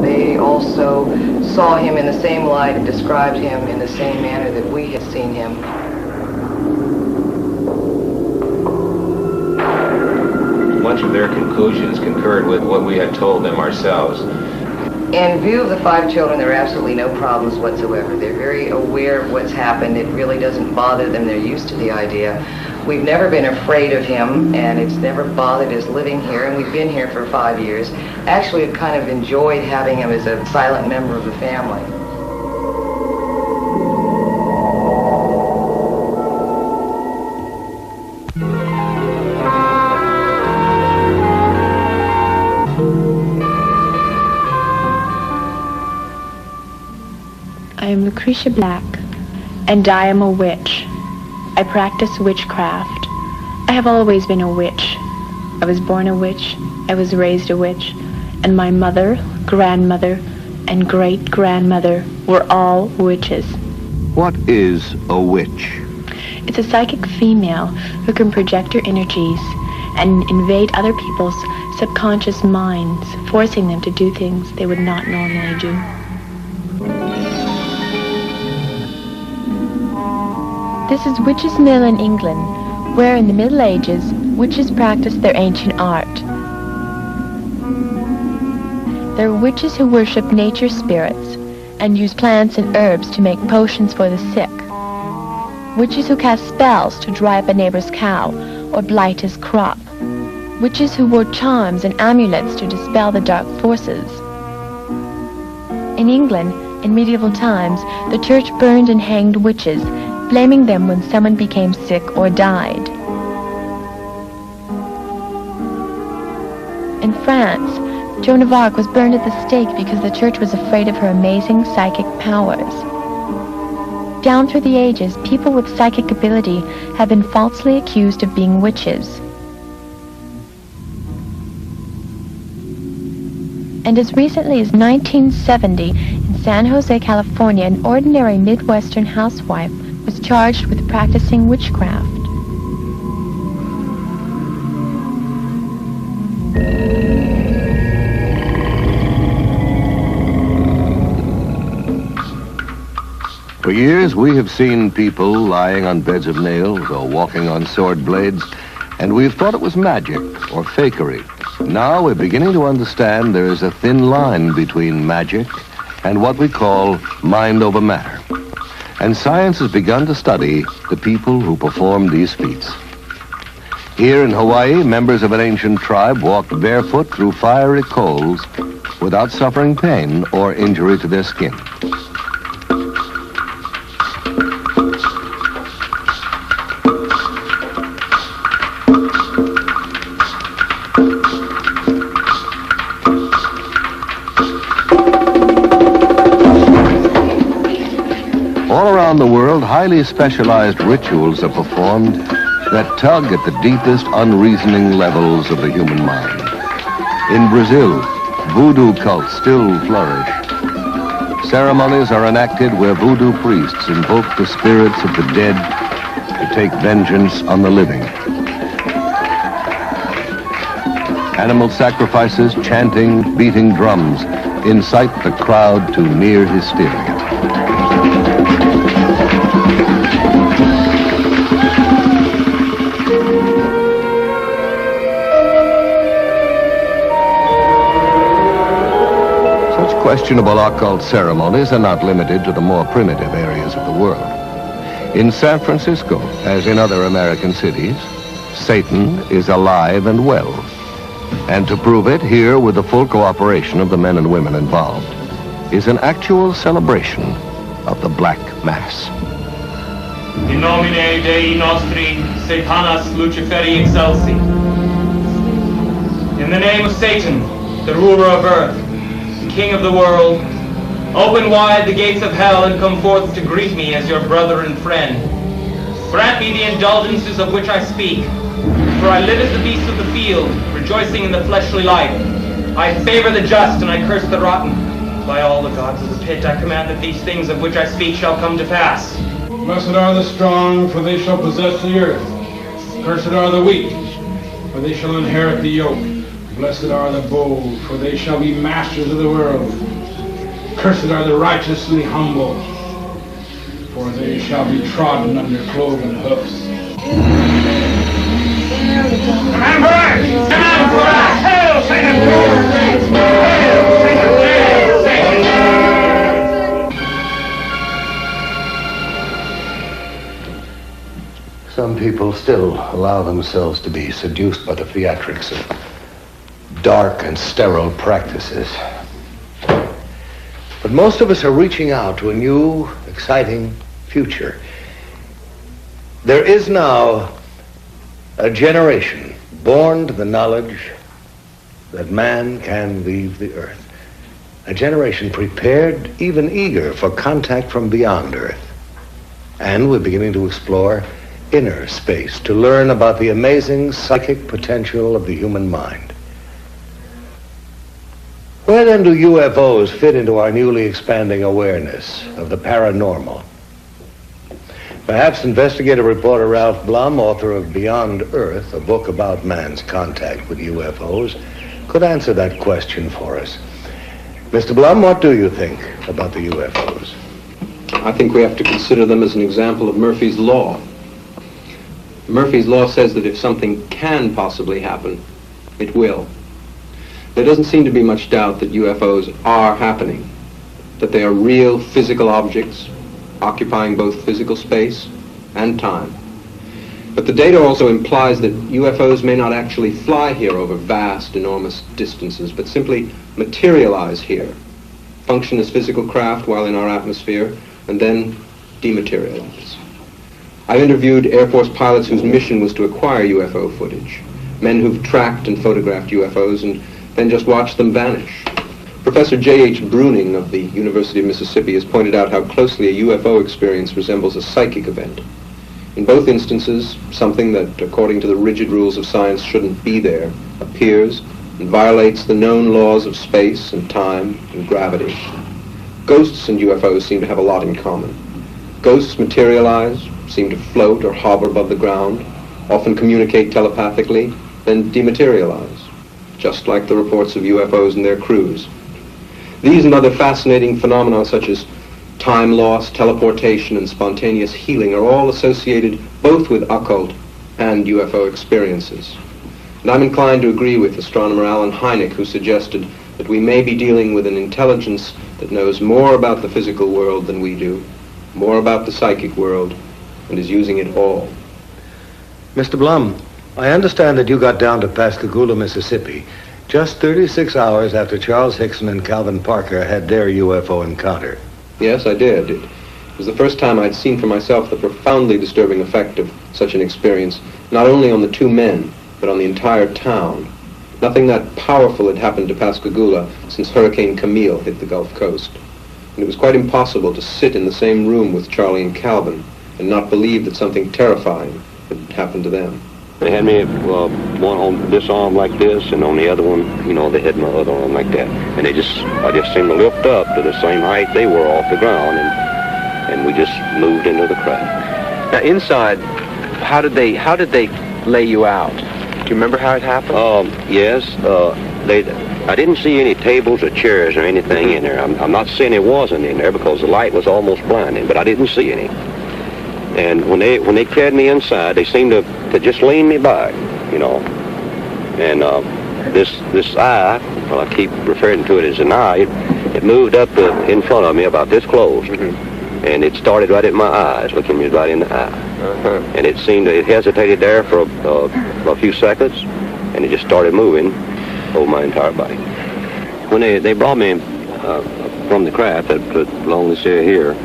They also saw him in the same light and described him in the same manner that we had seen him. Much of their conclusions concurred with what we had told them ourselves. In view of the 5 children, there are absolutely no problems whatsoever. They're very aware of what's happened. It really doesn't bother them. They're used to the idea. We've never been afraid of him, and it's never bothered us living here, and we've been here for 5 years. Actually, we've kind of enjoyed having him as a silent member of the family. I am Lucretia Black, and I am a witch. I practice witchcraft. I have always been a witch. I was born a witch, I was raised a witch, and my mother, grandmother, and great-grandmother were all witches. What is a witch? It's a psychic female who can project her energies and invade other people's subconscious minds, forcing them to do things they would not normally do. This is Witches' Mill in England, where in the Middle Ages, witches practiced their ancient art. There are witches who worship nature spirits and use plants and herbs to make potions for the sick. Witches who cast spells to dry up a neighbor's cow or blight his crop. Witches who wore charms and amulets to dispel the dark forces. In England, in medieval times, the church burned and hanged witches, blaming them when someone became sick or died. In France, Joan of Arc was burned at the stake because the church was afraid of her amazing psychic powers. Down through the ages, people with psychic ability have been falsely accused of being witches. And as recently as 1970, in San Jose, California, an ordinary Midwestern housewife was charged with practicing witchcraft. For years, we have seen people lying on beds of nails or walking on sword blades, and we've thought it was magic or fakery. Now we're beginning to understand there is a thin line between magic and what we call mind over matter. And science has begun to study the people who perform these feats. Here in Hawaii, members of an ancient tribe walked barefoot through fiery coals without suffering pain or injury to their skin. All around the world, highly specialized rituals are performed that tug at the deepest unreasoning levels of the human mind. In Brazil, voodoo cults still flourish. Ceremonies are enacted where voodoo priests invoke the spirits of the dead to take vengeance on the living. Animal sacrifices, chanting, beating drums incite the crowd to near hysteria. Questionable occult ceremonies are not limited to the more primitive areas of the world. In San Francisco, as in other American cities, Satan is alive and well. And to prove it, here, with the full cooperation of the men and women involved, is an actual celebration of the Black Mass. In nomine Dei nostri, Satanas Luciferi excelsi. In the name of Satan, the ruler of earth, King of the world, open wide the gates of hell and come forth to greet me as your brother and friend. Grant me the indulgences of which I speak, for I live as the beasts of the field, rejoicing in the fleshly life. I favor the just and I curse the rotten. By all the gods of the pit, I command that these things of which I speak shall come to pass. Blessed are the strong, for they shall possess the earth. Cursed are the weak, for they shall inherit the yoke. Blessed are the bold, for they shall be masters of the world. Cursed are the righteously humble, for they shall be trodden under cloven hoofs. Hail Satan! Hail Satan! Hail Satan! Some people still allow themselves to be seduced by the theatrics of dark and sterile practices. But most of us are reaching out to a new, exciting future. There is now a generation born to the knowledge that man can leave the earth. A generation prepared, even eager, for contact from beyond earth. And we're beginning to explore inner space to learn about the amazing psychic potential of the human mind. Where then do UFOs fit into our newly expanding awareness of the paranormal? Perhaps investigative reporter Ralph Blum, author of Beyond Earth, a book about man's contact with UFOs, could answer that question for us. Mr. Blum, what do you think about the UFOs? I think we have to consider them as an example of Murphy's Law. Murphy's Law says that if something can possibly happen, it will. There doesn't seem to be much doubt that UFOs are happening, that they are real physical objects occupying both physical space and time. But the data also implies that UFOs may not actually fly here over vast, enormous distances, but simply materialize here, function as physical craft while in our atmosphere, and then dematerialize. I interviewed Air Force pilots whose mission was to acquire UFO footage, men who've tracked and photographed UFOs and then just watched them vanish. Professor J.H. Bruning of the University of Mississippi has pointed out how closely a UFO experience resembles a psychic event. In both instances, something that, according to the rigid rules of science, shouldn't be there, appears and violates the known laws of space and time and gravity. Ghosts and UFOs seem to have a lot in common. Ghosts materialize, seem to float or hover above the ground, often communicate telepathically, then dematerialize, just like the reports of UFOs and their crews. These and other fascinating phenomena such as time loss, teleportation, and spontaneous healing are all associated both with occult and UFO experiences. And I'm inclined to agree with astronomer Alan Hynek, who suggested that we may be dealing with an intelligence that knows more about the physical world than we do, more about the psychic world, and is using it all. Mr. Blum, I understand that you got down to Pascagoula, Mississippi, just 36 hours after Charles Hickson and Calvin Parker had their UFO encounter. Yes, I did. It was the first time I'd seen for myself the profoundly disturbing effect of such an experience, not only on the two men, but on the entire town. Nothing that powerful had happened to Pascagoula since Hurricane Camille hit the Gulf Coast. And it was quite impossible to sit in the same room with Charlie and Calvin and not believe that something terrifying had happened to them. They had me one on this arm like this, and on the other one, you know, they had my other arm like that. And I just seemed to lift up to the same height they were off the ground, and we just moved into the craft. Now inside, how did they lay you out? Do you remember how it happened? Yes. I didn't see any tables or chairs or anything in there. I'm not saying it wasn't in there because the light was almost blinding, but I didn't see any. And when they carried me inside, they seemed to just lean me back, you know. And this eye, well, I keep referring to it as an eye, it moved up in front of me about this close. Mm-hmm. And it started right at my eyes, looking me right in the eye. Uh-huh. And it hesitated there for a few seconds, and it just started moving over my entire body. When they brought me from the craft that along this area here,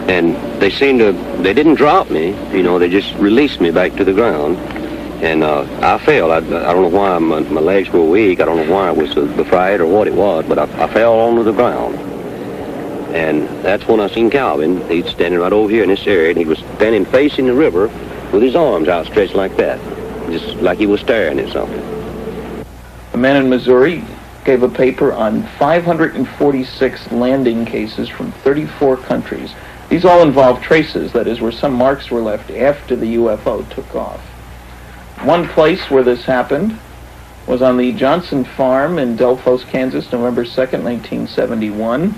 and they didn't drop me, you know, they just released me back to the ground. And I fell. I don't know why my legs were weak. I don't know why it was the fright or what it was, but I fell onto the ground. And that's when I seen Calvin. He's standing right over here in this area, and he was standing facing the river with his arms outstretched like that, just like he was staring at something. A man in Missouri gave a paper on 546 landing cases from 34 countries. These all involve traces, that is, where some marks were left after the UFO took off. One place where this happened was on the Johnson Farm in Delphos, Kansas, November 2nd, 1971.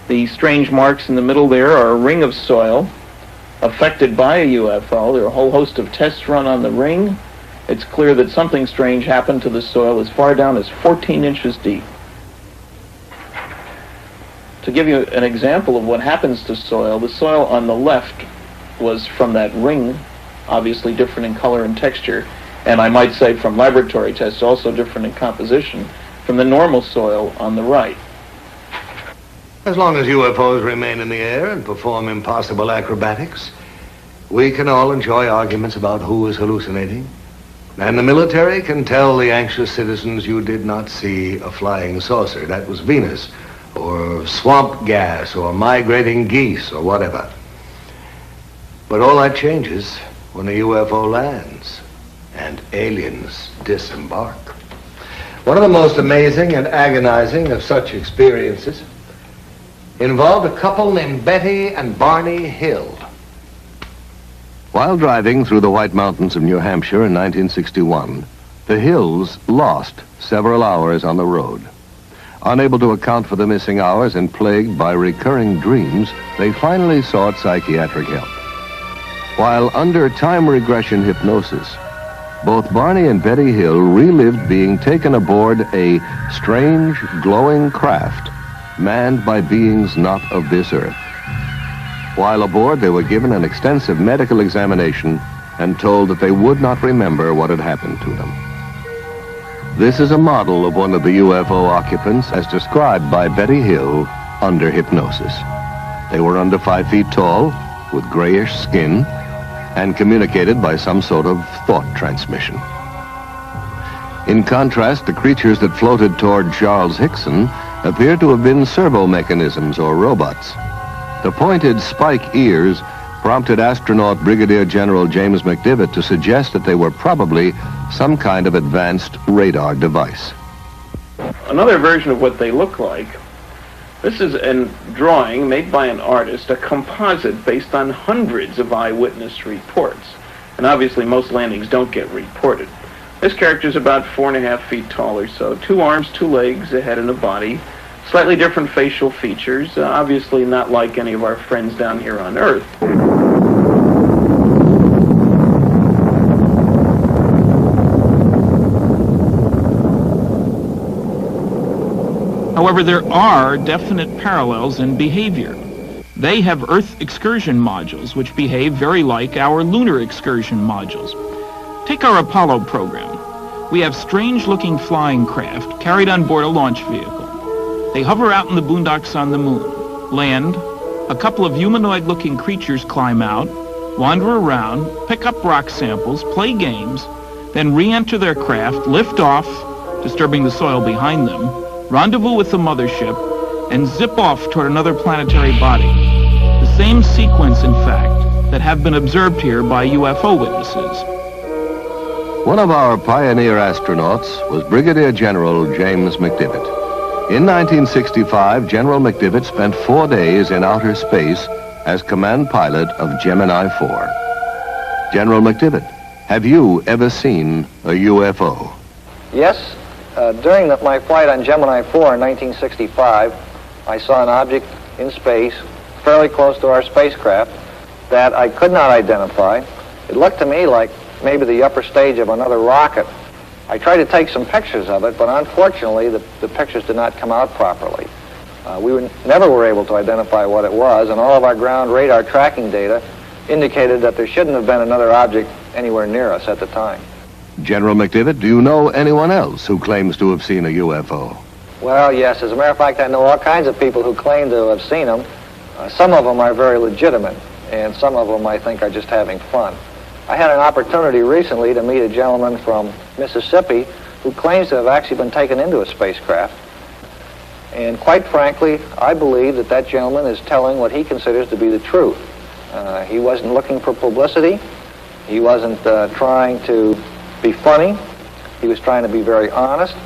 The strange marks in the middle there are a ring of soil affected by a UFO. There are a whole host of tests run on the ring. It's clear that something strange happened to the soil as far down as 14 inches deep. To give you an example of what happens to soil, the soil on the left was from that ring, obviously different in color and texture, and I might say from laboratory tests also different in composition from the normal soil on the right. As long as UFOs remain in the air and perform impossible acrobatics, we can all enjoy arguments about who is hallucinating. And the military can tell the anxious citizens you did not see a flying saucer. That was Venus, or swamp gas, or migrating geese, or whatever. But all that changes when a UFO lands and aliens disembark. One of the most amazing and agonizing of such experiences involved a couple named Betty and Barney Hill. While driving through the White Mountains of New Hampshire in 1961, the Hills lost several hours on the road. Unable to account for the missing hours and plagued by recurring dreams, they finally sought psychiatric help. While under time regression hypnosis, both Barney and Betty Hill relived being taken aboard a strange, glowing craft manned by beings not of this earth. While aboard, they were given an extensive medical examination and told that they would not remember what had happened to them. This is a model of one of the UFO occupants as described by Betty Hill under hypnosis. They were under 5 feet tall, with grayish skin, and communicated by some sort of thought transmission. In contrast, the creatures that floated toward Charles Hickson appear to have been servo mechanisms or robots. The pointed spike ears prompted astronaut Brigadier General James McDivitt to suggest that they were probably some kind of advanced radar device. Another version of what they look like, this is a drawing made by an artist, a composite based on hundreds of eyewitness reports. And obviously most landings don't get reported. This character is about 4.5 feet tall or so, 2 arms, 2 legs, a head and a body. Slightly different facial features, obviously not like any of our friends down here on Earth. However, there are definite parallels in behavior. They have Earth excursion modules, which behave very like our lunar excursion modules. Take our Apollo program. We have strange-looking flying craft carried on board a launch vehicle. They hover out in the boondocks on the moon, land, a couple of humanoid-looking creatures climb out, wander around, pick up rock samples, play games, then re-enter their craft, lift off, disturbing the soil behind them, rendezvous with the mothership, and zip off toward another planetary body. The same sequence, in fact, that have been observed here by UFO witnesses. One of our pioneer astronauts was Brigadier General James McDivitt. In 1965, General McDivitt spent 4 days in outer space as command pilot of Gemini 4. General McDivitt, have you ever seen a UFO? Yes. During my flight on Gemini 4 in 1965, I saw an object in space fairly close to our spacecraft that I could not identify. It looked to me like maybe the upper stage of another rocket. I tried to take some pictures of it, but unfortunately the pictures did not come out properly. We never were able to identify what it was, and all of our ground radar tracking data indicated that there shouldn't have been another object anywhere near us at the time. General McDivitt, do you know anyone else who claims to have seen a UFO? Well, yes. As a matter of fact, I know all kinds of people who claim to have seen them. Some of them are very legitimate, and some of them I think are just having fun. I had an opportunity recently to meet a gentleman from Mississippi who claims to have actually been taken into a spacecraft. And quite frankly, I believe that that gentleman is telling what he considers to be the truth. He wasn't looking for publicity. He wasn't trying to be funny. He was trying to be very honest.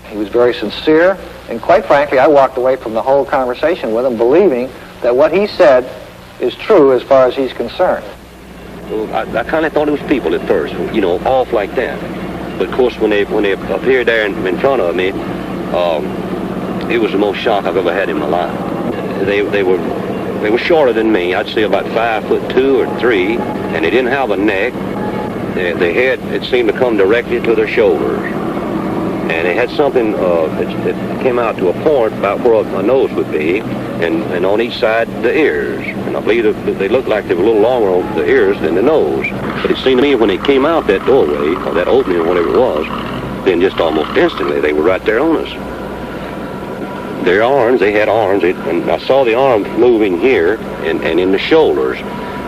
He was very sincere. And quite frankly, I walked away from the whole conversation with him believing that what he said is true as far as he's concerned. Well, I kind of thought it was people at first, you know, off like that. But of course, when they appeared there in front of me, it was the most shock I've ever had in my life. They were shorter than me. I'd say about 5'2" or 3", and they didn't have a neck. Their head, it seemed to come directly to their shoulders. And they had something that came out to a point about where a nose would be, and on each side the ears. And I believe that they looked like they were a little longer on the ears than the nose. But it seemed to me when they came out that doorway, or that opening, or whatever it was, then just almost instantly they were right there on us. Their arms, they had arms, and I saw the arms moving here and in the shoulders.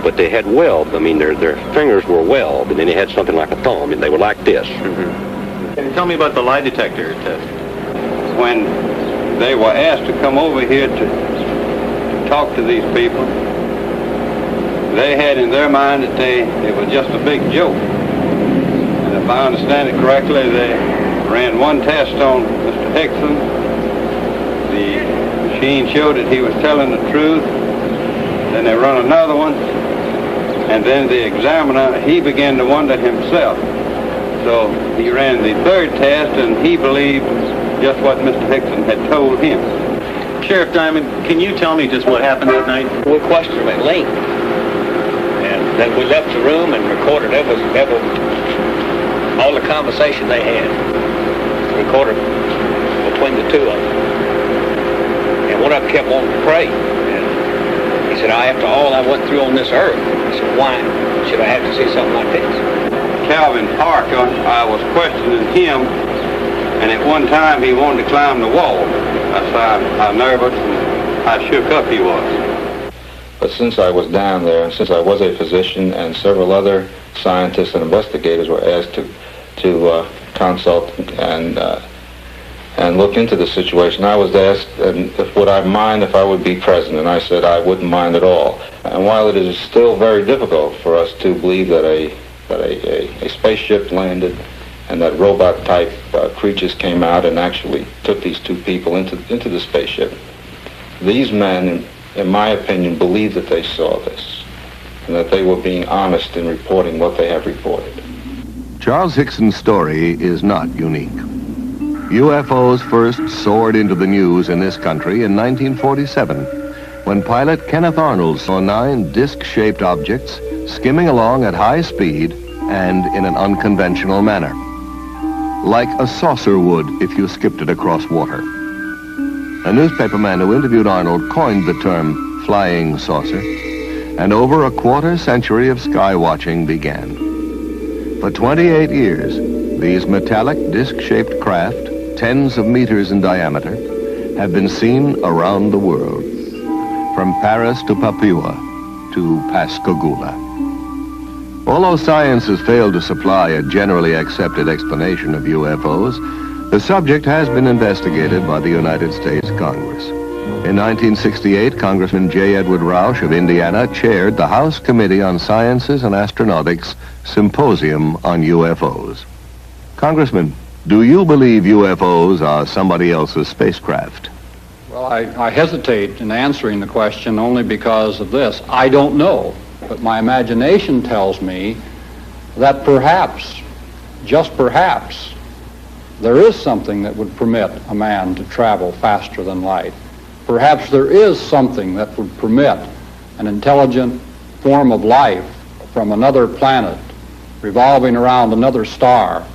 But they had weld. I mean, their fingers were weld, and then they had something like a thumb, and they were like this. Mm-hmm. Can you tell me about the lie detector test? When they were asked to come over here to talk to these people, they had in their mind that it was just a big joke. And if I understand it correctly, they ran one test on Mr. Hickson. The machine showed that he was telling the truth. Then they run another one, And then the examiner, he began to wonder himself. So he ran the third test, and he believed just what Mr. Hickson had told him. Sheriff Diamond, can you tell me just what happened that night? We questioned them at length. And then we left the room and recorded every all the conversation they had. Recorded between the two of them. And one of them kept wanting to pray. And he said, after all I went through on this earth, he said, why should I have to see something like this? Calvin Parker, I was questioning him, and at one time he wanted to climb the wall. That's how nervous and how shook up he was. But since I was down there, and since I was a physician, and several other scientists and investigators were asked to consult and look into the situation, I was asked, would I mind if I would be present, and I said I wouldn't mind at all. And while it is still very difficult for us to believe that a spaceship landed and that robot-type creatures came out and actually took these two people into the spaceship, these men, in my opinion, believe that they saw this and that they were being honest in reporting what they have reported. Charles Hickson's story is not unique. UFOs first soared into the news in this country in 1947 when pilot Kenneth Arnold saw 9 disc-shaped objects skimming along at high speed and in an unconventional manner, like a saucer would if you skipped it across water. A newspaperman who interviewed Arnold coined the term flying saucer, and over a quarter century of sky watching began. For 28 years, these metallic disc-shaped craft, tens of meters in diameter, have been seen around the world, from Paris to Papua to Pascagoula. Although science has failed to supply a generally accepted explanation of UFOs, the subject has been investigated by the United States Congress. In 1968, Congressman J. Edward Roush of Indiana chaired the House Committee on Sciences and Astronautics Symposium on UFOs. Congressman, do you believe UFOs are somebody else's spacecraft? Well, I hesitate in answering the question only because of this. I don't know, but my imagination tells me that perhaps, just perhaps, there is something that would permit a man to travel faster than light. Perhaps there is something that would permit an intelligent form of life from another planet revolving around another star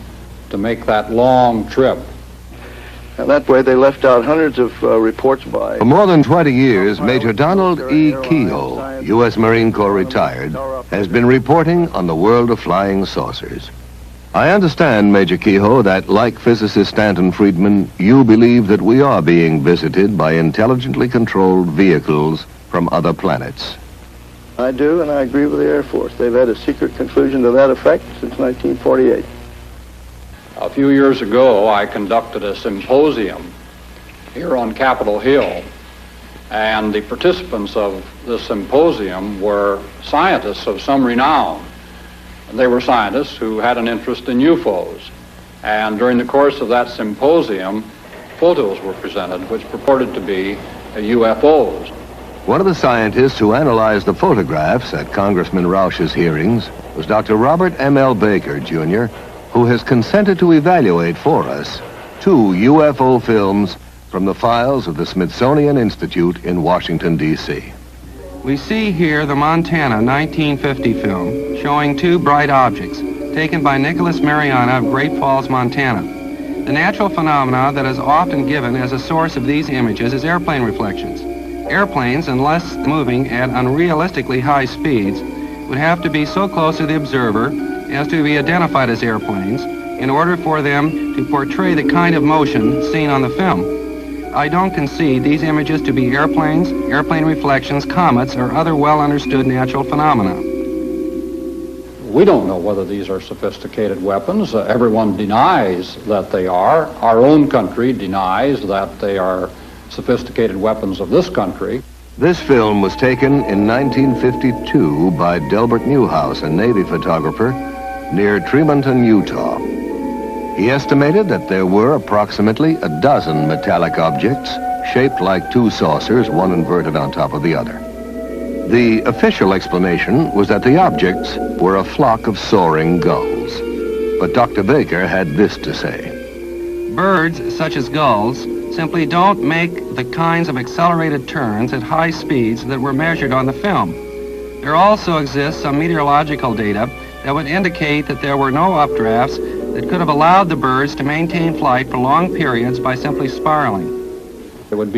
to make that long trip. And that way they left out hundreds of reports by... For more than 20 years, Major Donald E. Kehoe, U.S. Marine Corps retired, has been reporting on the world of flying saucers. I understand, Major Kehoe, that like physicist Stanton Friedman, you believe that we are being visited by intelligently controlled vehicles from other planets. I do, and I agree with the Air Force. They've had a secret conclusion to that effect since 1948. A few years ago, I conducted a symposium here on Capitol Hill, and the participants of this symposium were scientists of some renown. They were scientists who had an interest in UFOs. And during the course of that symposium, photos were presented which purported to be UFOs. One of the scientists who analyzed the photographs at Congressman Roush's hearings was Dr. Robert M.L. Baker, Jr., who has consented to evaluate for us 2 UFO films from the files of the Smithsonian Institute in Washington, D.C. We see here the Montana 1950 film showing 2 bright objects taken by Nicholas Mariana of Great Falls, Montana. The natural phenomena that is often given as a source of these images is airplane reflections. Airplanes, unless moving at unrealistically high speeds, would have to be so close to the observer as to be identified as airplanes in order for them to portray the kind of motion seen on the film. I don't concede these images to be airplanes, airplane reflections, comets, or other well-understood natural phenomena. We don't know whether these are sophisticated weapons. Everyone denies that they are. Our own country denies that they are sophisticated weapons of this country. This film was taken in 1952 by Delbert Newhouse, a Navy photographer, near Tremonton, Utah. He estimated that there were approximately a dozen metallic objects shaped like 2 saucers, one inverted on top of the other. The official explanation was that the objects were a flock of soaring gulls. But Dr. Baker had this to say. Birds, such as gulls, simply don't make the kinds of accelerated turns at high speeds that were measured on the film. There also exists some meteorological data that would indicate that there were no updrafts that could have allowed the birds to maintain flight for long periods by simply spiraling. It would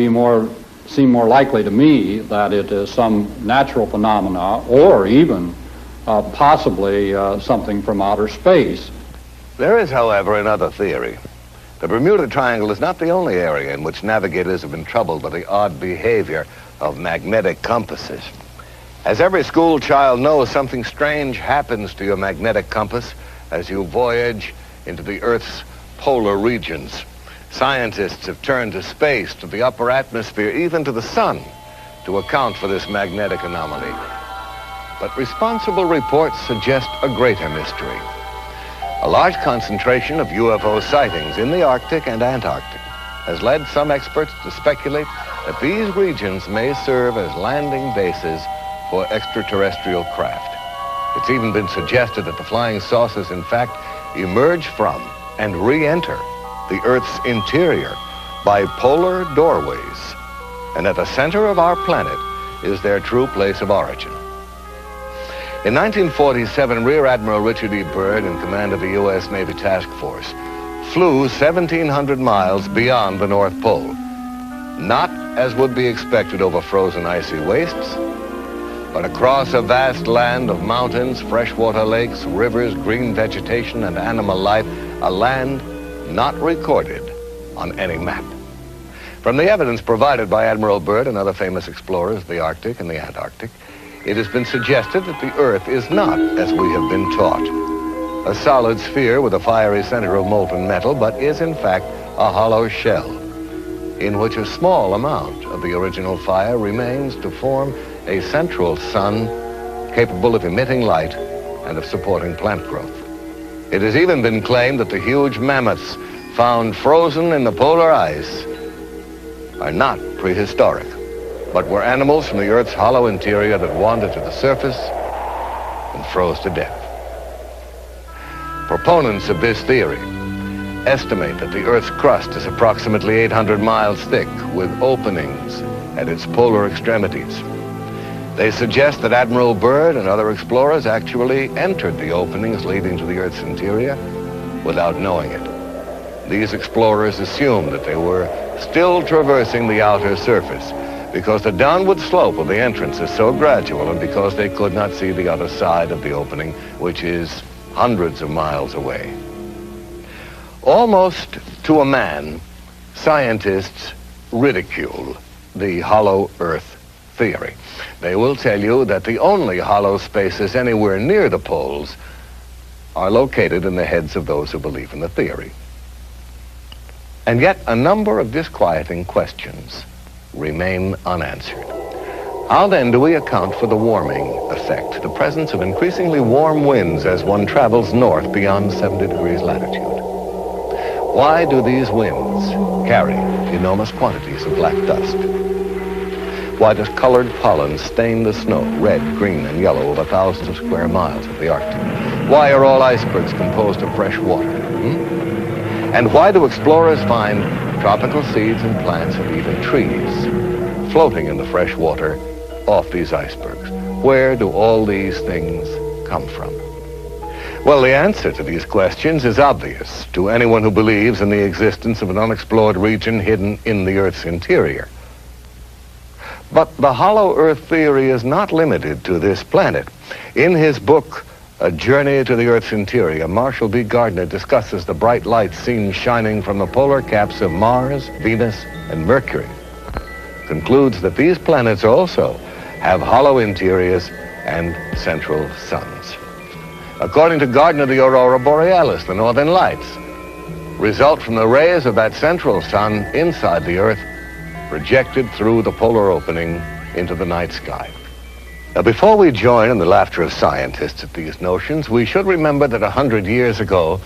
seem more likely to me that it is some natural phenomena or even possibly something from outer space. There is, however, another theory. The Bermuda Triangle is not the only area in which navigators have been troubled by the odd behavior of magnetic compasses. As every school child knows, something strange happens to your magnetic compass as you voyage into the Earth's polar regions. Scientists have turned to space, to the upper atmosphere, even to the sun, to account for this magnetic anomaly. But responsible reports suggest a greater mystery. A large concentration of UFO sightings in the Arctic and Antarctic has led some experts to speculate that these regions may serve as landing bases for extraterrestrial craft. It's even been suggested that the flying saucers, in fact, emerge from and re-enter the Earth's interior by polar doorways, and at the center of our planet is their true place of origin. In 1947, Rear Admiral Richard E. Byrd, in command of the U.S. Navy Task Force, flew 1,700 miles beyond the North Pole, not as would be expected over frozen icy wastes, but across a vast land of mountains, freshwater lakes, rivers, green vegetation, and animal life, a land not recorded on any map. From the evidence provided by Admiral Byrd and other famous explorers of the Arctic and the Antarctic, it has been suggested that the Earth is not, as we have been taught, a solid sphere with a fiery center of molten metal, but is in fact a hollow shell, in which a small amount of the original fire remains to form a central sun capable of emitting light and of supporting plant growth. It has even been claimed that the huge mammoths found frozen in the polar ice are not prehistoric, but were animals from the Earth's hollow interior that wandered to the surface and froze to death. Proponents of this theory estimate that the Earth's crust is approximately 800 miles thick, with openings at its polar extremities. They suggest that Admiral Byrd and other explorers actually entered the openings leading to the Earth's interior without knowing it. These explorers assumed that they were still traversing the outer surface because the downward slope of the entrance is so gradual and because they could not see the other side of the opening, which is hundreds of miles away. Almost to a man, scientists ridicule the hollow Earth theory. They will tell you that the only hollow spaces anywhere near the poles are located in the heads of those who believe in the theory. And yet a number of disquieting questions remain unanswered. How then do we account for the warming effect, the presence of increasingly warm winds as one travels north beyond 70 degrees latitude? Why do these winds carry enormous quantities of black dust? Why does colored pollen stain the snow red, green, and yellow over thousands of square miles of the Arctic? Why are all icebergs composed of fresh water? And why do explorers find tropical seeds and plants and even trees floating in the fresh water off these icebergs? Where do all these things come from? Well, the answer to these questions is obvious to anyone who believes in the existence of an unexplored region hidden in the Earth's interior. But the hollow Earth theory is not limited to this planet. In his book, A Journey to the Earth's Interior, Marshall B. Gardner discusses the bright lights seen shining from the polar caps of Mars, Venus, and Mercury. Concludes that these planets also have hollow interiors and central suns. According to Gardner, the aurora borealis, the northern lights, result from the rays of that central sun inside the Earth, projected through the polar opening into the night sky. Now, before we join in the laughter of scientists at these notions, we should remember that 100 years ago,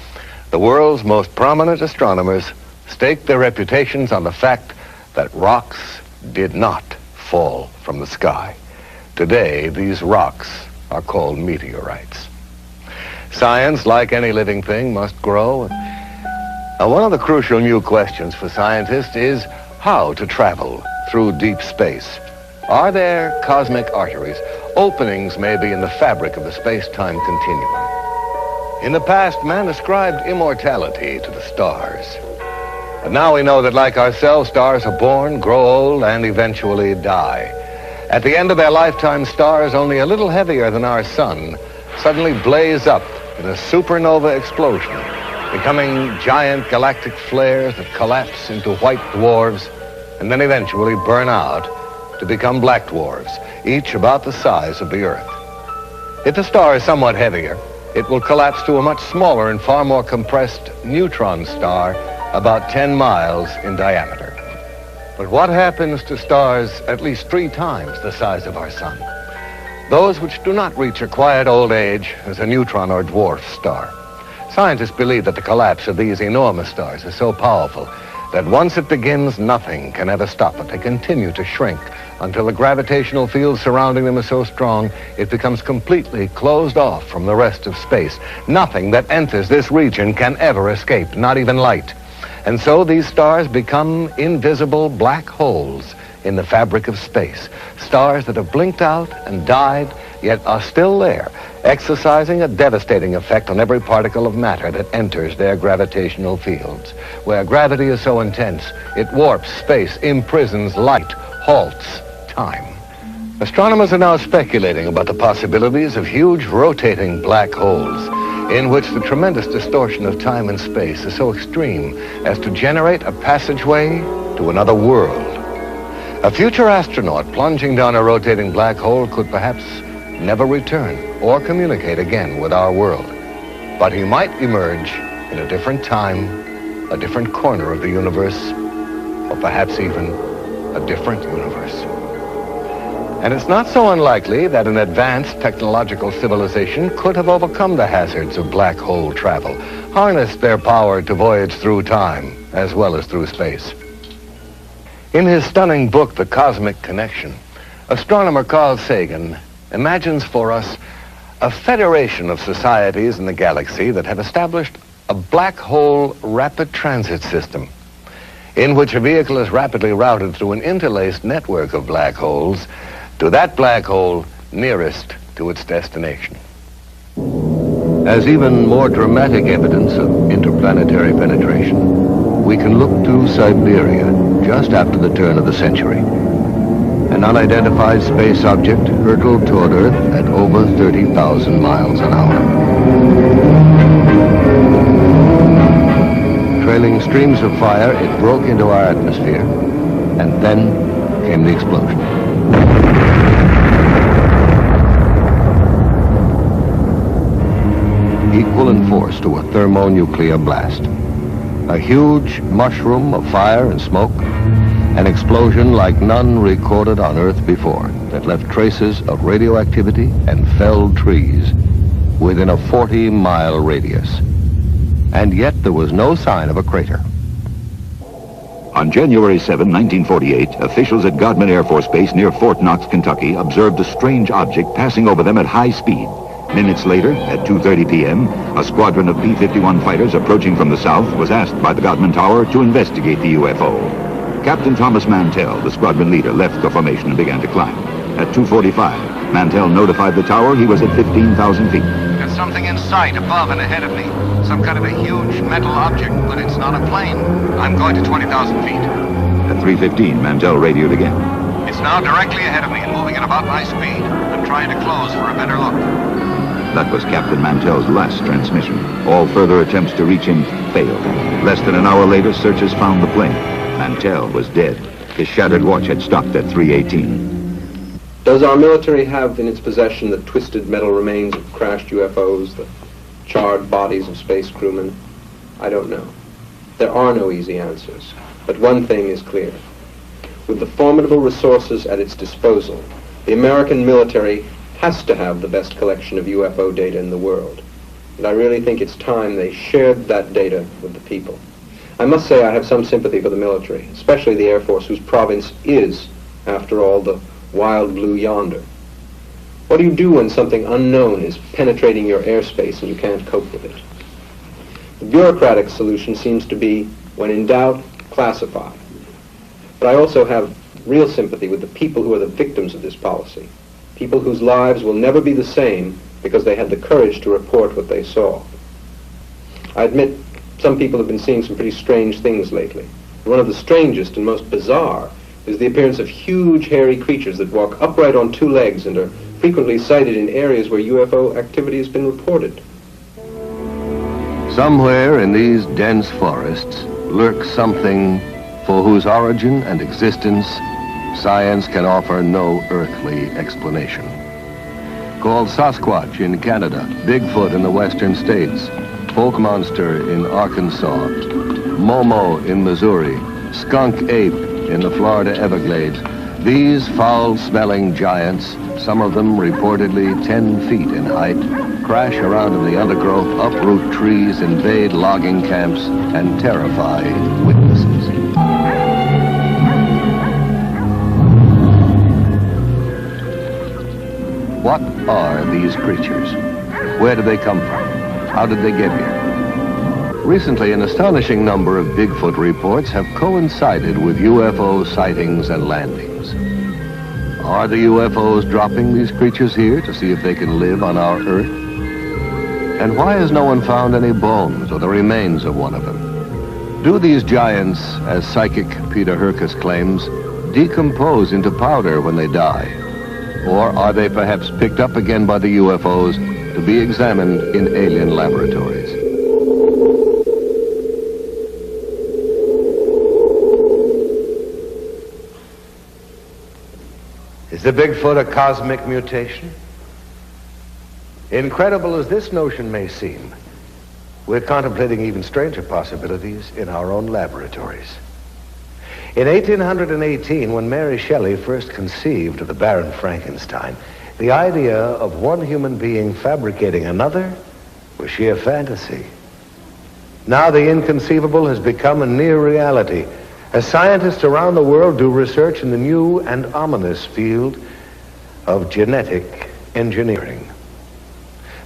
the world's most prominent astronomers staked their reputations on the fact that rocks did not fall from the sky. Today, these rocks are called meteorites. Science, like any living thing, must grow. Now, one of the crucial new questions for scientists is how to travel through deep space. Are there cosmic arteries, openings maybe in the fabric of the space-time continuum? In the past, man ascribed immortality to the stars. But now we know that, like ourselves, stars are born, grow old, and eventually die. At the end of their lifetime, stars only a little heavier than our sun suddenly blaze up in a supernova explosion, becoming giant galactic flares that collapse into white dwarfs and then eventually burn out to become black dwarfs, each about the size of the Earth. If the star is somewhat heavier, it will collapse to a much smaller and far more compressed neutron star about 10 miles in diameter. But what happens to stars at least 3 times the size of our sun? Those which do not reach a quiet old age as a neutron or dwarf star. Scientists believe that the collapse of these enormous stars is so powerful that once it begins, nothing can ever stop it. They continue to shrink until the gravitational field surrounding them is so strong it becomes completely closed off from the rest of space. Nothing that enters this region can ever escape, not even light. And so these stars become invisible black holes in the fabric of space. Stars that have blinked out and died, yet are still there, exercising a devastating effect on every particle of matter that enters their gravitational fields. Where gravity is so intense, it warps space, imprisons light, halts time. Astronomers are now speculating about the possibilities of huge rotating black holes in which the tremendous distortion of time and space is so extreme as to generate a passageway to another world. A future astronaut plunging down a rotating black hole could perhaps never return or communicate again with our world. But he might emerge in a different time, a different corner of the universe, or perhaps even a different universe. And it's not so unlikely that an advanced technological civilization could have overcome the hazards of black hole travel, harnessed their power to voyage through time as well as through space. In his stunning book, The Cosmic Connection, astronomer Carl Sagan imagines for us a federation of societies in the galaxy that have established a black hole rapid transit system in which a vehicle is rapidly routed through an interlaced network of black holes to that black hole nearest to its destination. As even more dramatic evidence of interplanetary penetration, we can look to Siberia just after the turn of the century. An unidentified space object hurtled toward Earth at over 30,000 miles an hour. Trailing streams of fire, it broke into our atmosphere, and then came the explosion. Equal in force to a thermonuclear blast. A huge mushroom of fire and smoke, an explosion like none recorded on Earth before that left traces of radioactivity and felled trees within a 40-mile radius. And yet there was no sign of a crater. On January 7, 1948, officials at Godman Air Force Base near Fort Knox, Kentucky, observed a strange object passing over them at high speed. Minutes later, at 2:30 p.m., a squadron of B-51 fighters approaching from the south was asked by the Godman Tower to investigate the UFO. Captain Thomas Mantell, the squadron leader, left the formation and began to climb. At 2:45, Mantell notified the tower he was at 15,000 feet. There's something in sight above and ahead of me. Some kind of a huge metal object, but it's not a plane. I'm going to 20,000 feet. At 3:15, Mantell radioed again. It's now directly ahead of me and moving at about my speed. I'm trying to close for a better look. That was Captain Mantell's last transmission. All further attempts to reach him failed. Less than an hour later, searchers found the plane. Mantell was dead. His shattered watch had stopped at 3:18. Does our military have in its possession the twisted metal remains of crashed UFOs, the charred bodies of space crewmen? I don't know. There are no easy answers. But one thing is clear. With the formidable resources at its disposal, the American military has to have the best collection of UFO data in the world. And I really think it's time they shared that data with the people. I must say I have some sympathy for the military, especially the Air Force, whose province is, after all, the wild blue yonder. What do you do when something unknown is penetrating your airspace and you can't cope with it? The bureaucratic solution seems to be, when in doubt, classify. But I also have real sympathy with the people who are the victims of this policy, people whose lives will never be the same because they had the courage to report what they saw. I admit some people have been seeing some pretty strange things lately. One of the strangest and most bizarre is the appearance of huge hairy creatures that walk upright on two legs and are frequently sighted in areas where UFO activity has been reported. Somewhere in these dense forests lurks something for whose origin and existence science can offer no earthly explanation. Called Sasquatch in Canada, Bigfoot in the western states, Folk Monster in Arkansas, Momo in Missouri, Skunk Ape in the Florida Everglades, these foul-smelling giants, some of them reportedly 10 feet in height, crash around in the undergrowth, uproot trees, invade logging camps, and terrify witnesses. What are these creatures? Where did they come from? How did they get here? Recently, an astonishing number of Bigfoot reports have coincided with UFO sightings and landings. Are the UFOs dropping these creatures here to see if they can live on our Earth? And why has no one found any bones or the remains of one of them? Do these giants, as psychic Peter Herkus claims, decompose into powder when they die? Or are they perhaps picked up again by the UFOs to be examined in alien laboratories? Is the Bigfoot a cosmic mutation? Incredible as this notion may seem, we're contemplating even stranger possibilities in our own laboratories. In 1818, when Mary Shelley first conceived of the Baron Frankenstein, the idea of one human being fabricating another was sheer fantasy. Now the inconceivable has become a near reality, as scientists around the world do research in the new and ominous field of genetic engineering.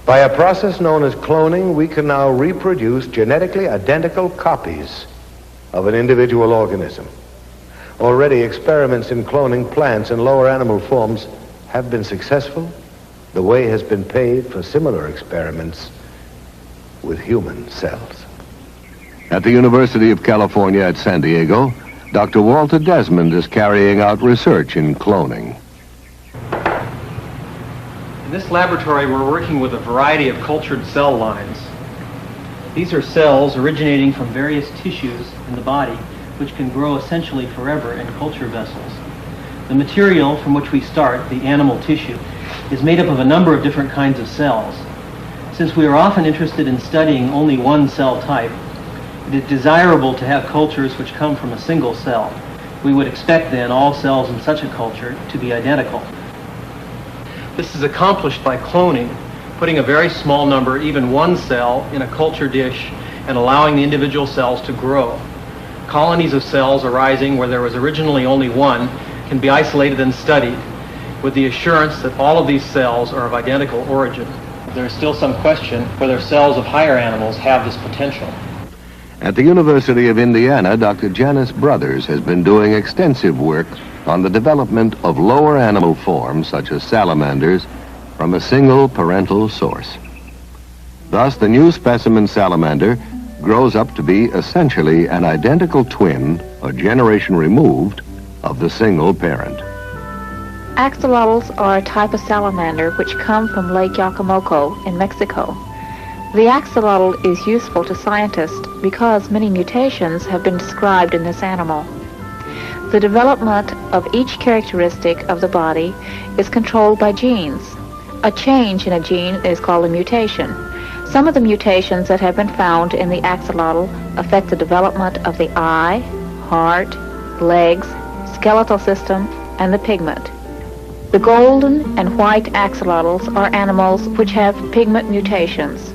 By a process known as cloning, we can now reproduce genetically identical copies of an individual organism. Already, experiments in cloning plants and lower animal forms have been successful. The way has been paved for similar experiments with human cells. At the University of California at San Diego, Dr. Walter Desmond is carrying out research in cloning. In this laboratory, we're working with a variety of cultured cell lines. These are cells originating from various tissues in the body, which can grow essentially forever in culture vessels. The material from which we start, the animal tissue, is made up of a number of different kinds of cells. Since we are often interested in studying only one cell type, it is desirable to have cultures which come from a single cell. We would expect then all cells in such a culture to be identical. This is accomplished by cloning, putting a very small number, even one cell, in a culture dish and allowing the individual cells to grow. Colonies of cells arising where there was originally only one can be isolated and studied with the assurance that all of these cells are of identical origin. There is still some question whether cells of higher animals have this potential. At the University of Indiana, Dr. Janice Brothers has been doing extensive work on the development of lower animal forms, such as salamanders, from a single parental source. Thus, the new specimen salamander grows up to be essentially an identical twin, a generation removed, of the single parent. Axolotls are a type of salamander which come from Lake Yacumoco in Mexico. The axolotl is useful to scientists because many mutations have been described in this animal. The development of each characteristic of the body is controlled by genes. A change in a gene is called a mutation. Some of the mutations that have been found in the axolotl affect the development of the eye, heart, legs, skeletal system, and the pigment. The golden and white axolotls are animals which have pigment mutations.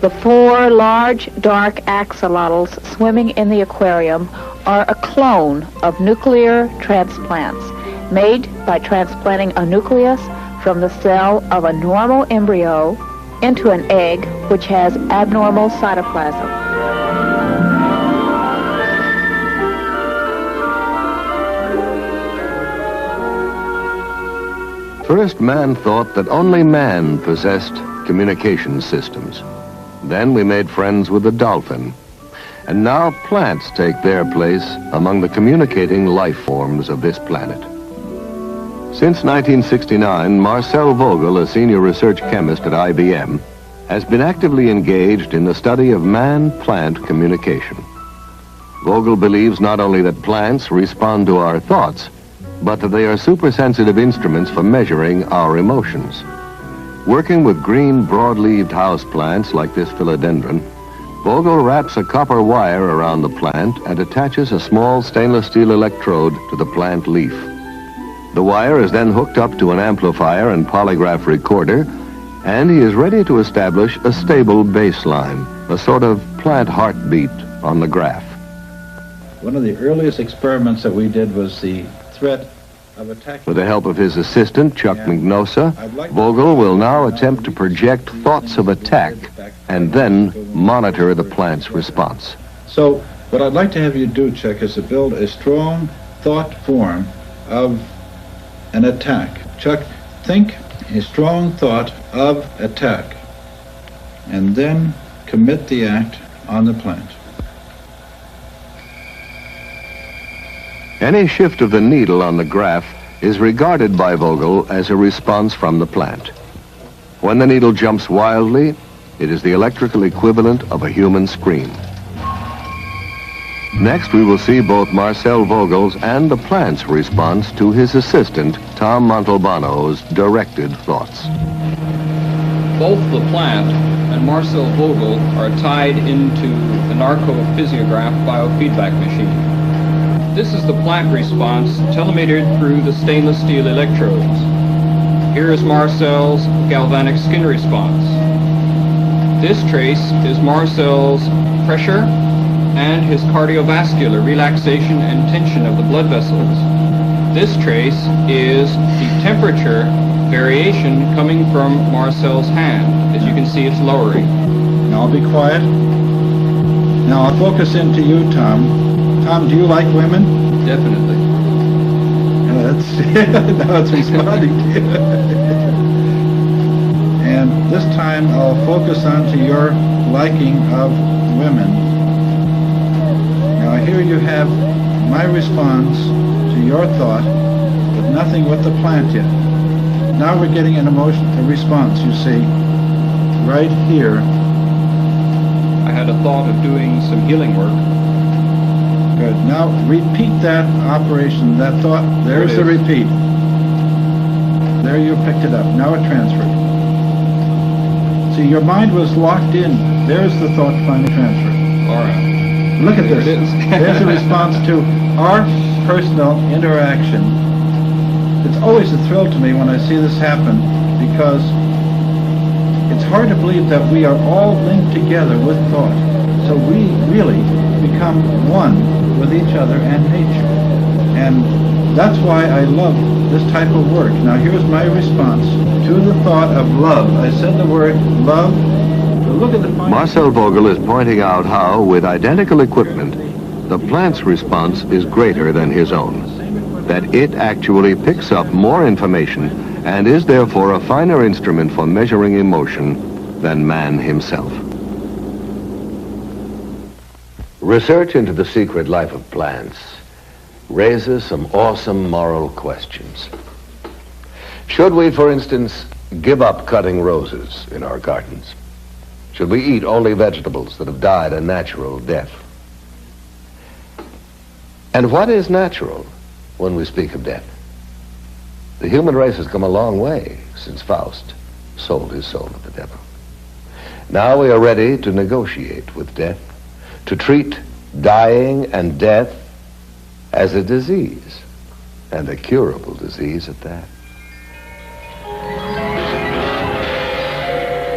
The 4 large dark axolotls swimming in the aquarium are a clone of nuclear transplants made by transplanting a nucleus from the cell of a normal embryo into an egg which has abnormal cytoplasm. First, man thought that only man possessed communication systems. Then we made friends with the dolphin. And now plants take their place among the communicating life forms of this planet. Since 1969, Marcel Vogel, a senior research chemist at IBM, has been actively engaged in the study of man-plant communication. Vogel believes not only that plants respond to our thoughts, but that they are supersensitive instruments for measuring our emotions. Working with green broad-leaved houseplants like this philodendron, Vogel wraps a copper wire around the plant and attaches a small stainless steel electrode to the plant leaf. The wire is then hooked up to an amplifier and polygraph recorder, and he is ready to establish a stable baseline, a sort of plant heartbeat on the graph. One of the earliest experiments that we did was the threat of attack. With the help of his assistant, Chuck Mignosa, Vogel will now attempt to project thoughts of attack and then monitor the plant's response. So what I'd like to have you do, Chuck, is to build a strong thought form of an attack. Chuck, think a strong thought of attack and then commit the act on the plant. Any shift of the needle on the graph is regarded by Vogel as a response from the plant. When the needle jumps wildly, it is the electrical equivalent of a human scream. Next, we will see both Marcel Vogel's and the plant's response to his assistant, Tom Montalbano's directed thoughts. Both the plant and Marcel Vogel are tied into the narcophysiograph biofeedback machine. This is the plant response telemetered through the stainless steel electrodes. Here is Marcel's galvanic skin response. This trace is Marcel's pressure and his cardiovascular relaxation and tension of the blood vessels. This trace is the temperature variation coming from Marcel's hand. As you can see, it's lowering. Now be quiet. Now I'll focus into you, Tom. Tom, do you like women? Definitely. Now it's responding to you. And this time I'll focus onto your liking of women. Now here you have my response to your thought, but nothing with the plant yet. Now we're getting an emotion, a response, you see, right here. I had a thought of doing some healing work. Good. Now repeat that operation, that thought. There's the repeat. There you picked it up. Now it transferred. See, your mind was locked in. There's the thought finally transferred. All right. Look at this. There's a response to our personal interaction. It's always a thrill to me when I see this happen, because it's hard to believe that we are all linked together with thought. So we really become one with each other and nature. And that's why I love this type of work. Now here's my response to the thought of love. I said the word love. Look at the Marcel Vogel is pointing out how, with identical equipment, the plant's response is greater than his own. That it actually picks up more information and is therefore a finer instrument for measuring emotion than man himself. Research into the secret life of plants raises some awesome moral questions. Should we, for instance, give up cutting roses in our gardens? Should we eat only vegetables that have died a natural death? And what is natural when we speak of death? The human race has come a long way since Faust sold his soul to the devil. Now we are ready to negotiate with death, to treat dying and death as a disease, and a curable disease at that.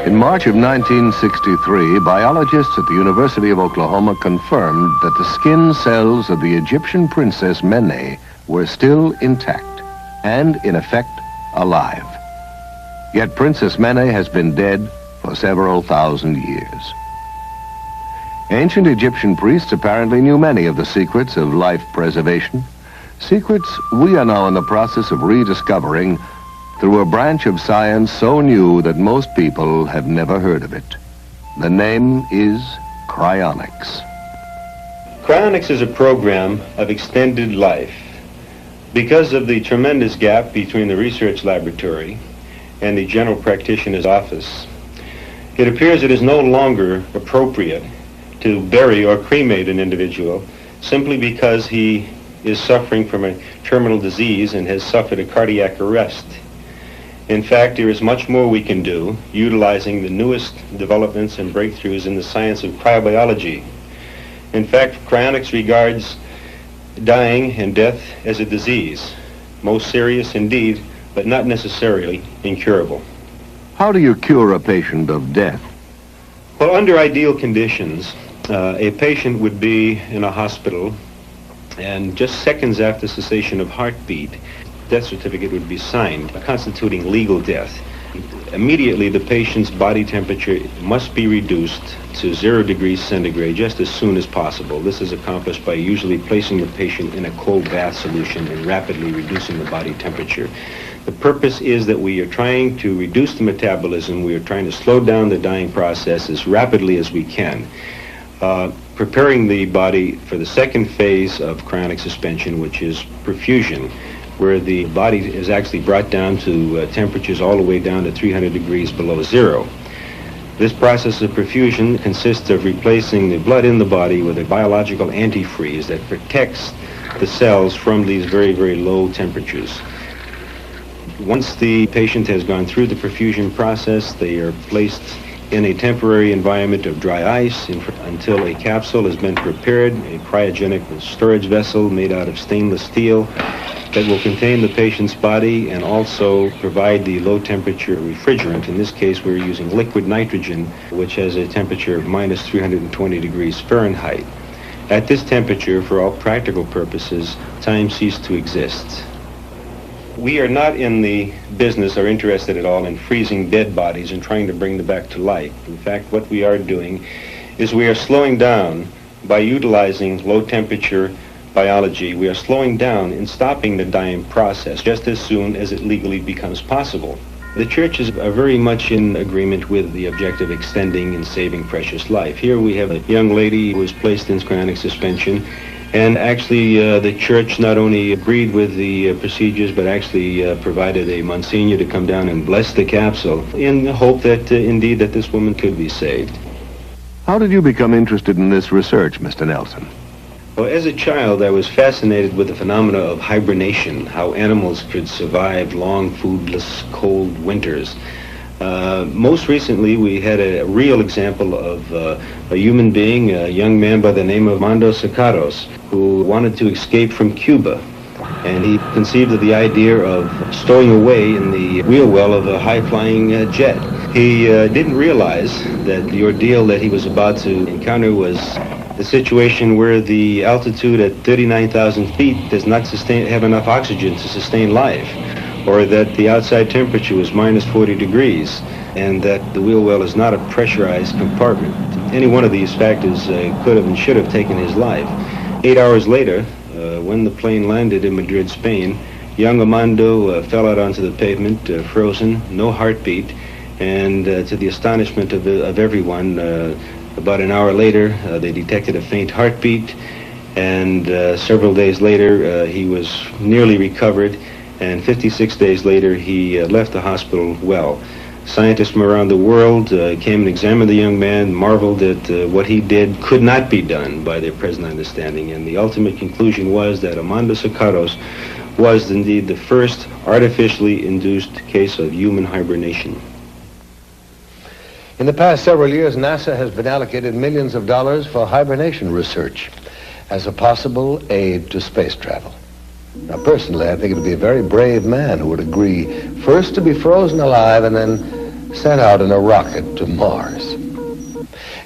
In March of 1963, biologists at the University of Oklahoma confirmed that the skin cells of the Egyptian princess Mene were still intact and, in effect, alive. Yet Princess Mene has been dead for several thousand years. Ancient Egyptian priests apparently knew many of the secrets of life preservation, secrets we are now in the process of rediscovering through a branch of science so new that most people have never heard of it. The name is cryonics. Cryonics is a program of extended life. Because of the tremendous gap between the research laboratory and the general practitioner's office, it appears it is no longer appropriate to bury or cremate an individual simply because he is suffering from a terminal disease and has suffered a cardiac arrest. In fact, there is much more we can do utilizing the newest developments and breakthroughs in the science of cryobiology. In fact, cryonics regards dying and death as a disease, most serious indeed, but not necessarily incurable. How do you cure a patient of death? Well, under ideal conditions, a patient would be in a hospital, and just seconds after cessation of heartbeat, death certificate would be signed, constituting legal death. Immediately, the patient's body temperature must be reduced to 0 degrees centigrade just as soon as possible. This is accomplished by usually placing the patient in a cold bath solution and rapidly reducing the body temperature. The purpose is that we are trying to reduce the metabolism. We are trying to slow down the dying process as rapidly as we can. Preparing the body for the second phase of cryonic suspension, which is perfusion, where the body is actually brought down to temperatures all the way down to 300 degrees below zero. This process of perfusion consists of replacing the blood in the body with a biological antifreeze that protects the cells from these very, very low temperatures. Once the patient has gone through the perfusion process, they are placed in a temporary environment of dry ice until a capsule has been prepared, a cryogenic storage vessel made out of stainless steel that will contain the patient's body and also provide the low temperature refrigerant. In this case, we're using liquid nitrogen, which has a temperature of minus 320 degrees Fahrenheit. At this temperature, for all practical purposes, time ceased to exist. We are not in the business or interested at all in freezing dead bodies and trying to bring them back to life. In fact, what we are doing is we are slowing down by utilizing low temperature biology. We are slowing down and stopping the dying process just as soon as it legally becomes possible. The churches are very much in agreement with the objective of extending and saving precious life. Here we have a young lady who was placed in cryonic suspension, and actually the church not only agreed with the procedures, but actually provided a Monsignor to come down and bless the capsule in the hope that indeed that this woman could be saved. How did you become interested in this research, Mr. Nelson? Well, as a child, I was fascinated with the phenomena of hibernation, how animals could survive long, foodless, cold winters. Most recently, we had a real example of a human being, a young man by the name of Armando Sacaros, who wanted to escape from Cuba. And he conceived of the idea of stowing away in the wheel well of a high-flying jet. He didn't realize that the ordeal that he was about to encounter was the situation where the altitude at 39,000 feet does not have enough oxygen to sustain life, or that the outside temperature was minus 40 degrees, and that the wheel well is not a pressurized compartment. Any one of these factors could have and should have taken his life. 8 hours later, when the plane landed in Madrid, Spain, young Armando fell out onto the pavement, frozen, no heartbeat, and to the astonishment of everyone, about an hour later, they detected a faint heartbeat, and several days later, he was nearly recovered, and 56 days later, he left the hospital well. Scientists from around the world came and examined the young man, marveled at what he did could not be done by their present understanding, and the ultimate conclusion was that Armando Sacaros was indeed the first artificially induced case of human hibernation. In the past several years, NASA has been allocated millions of dollars for hibernation research as a possible aid to space travel. Now, personally, I think it would be a very brave man who would agree first to be frozen alive and then sent out in a rocket to Mars.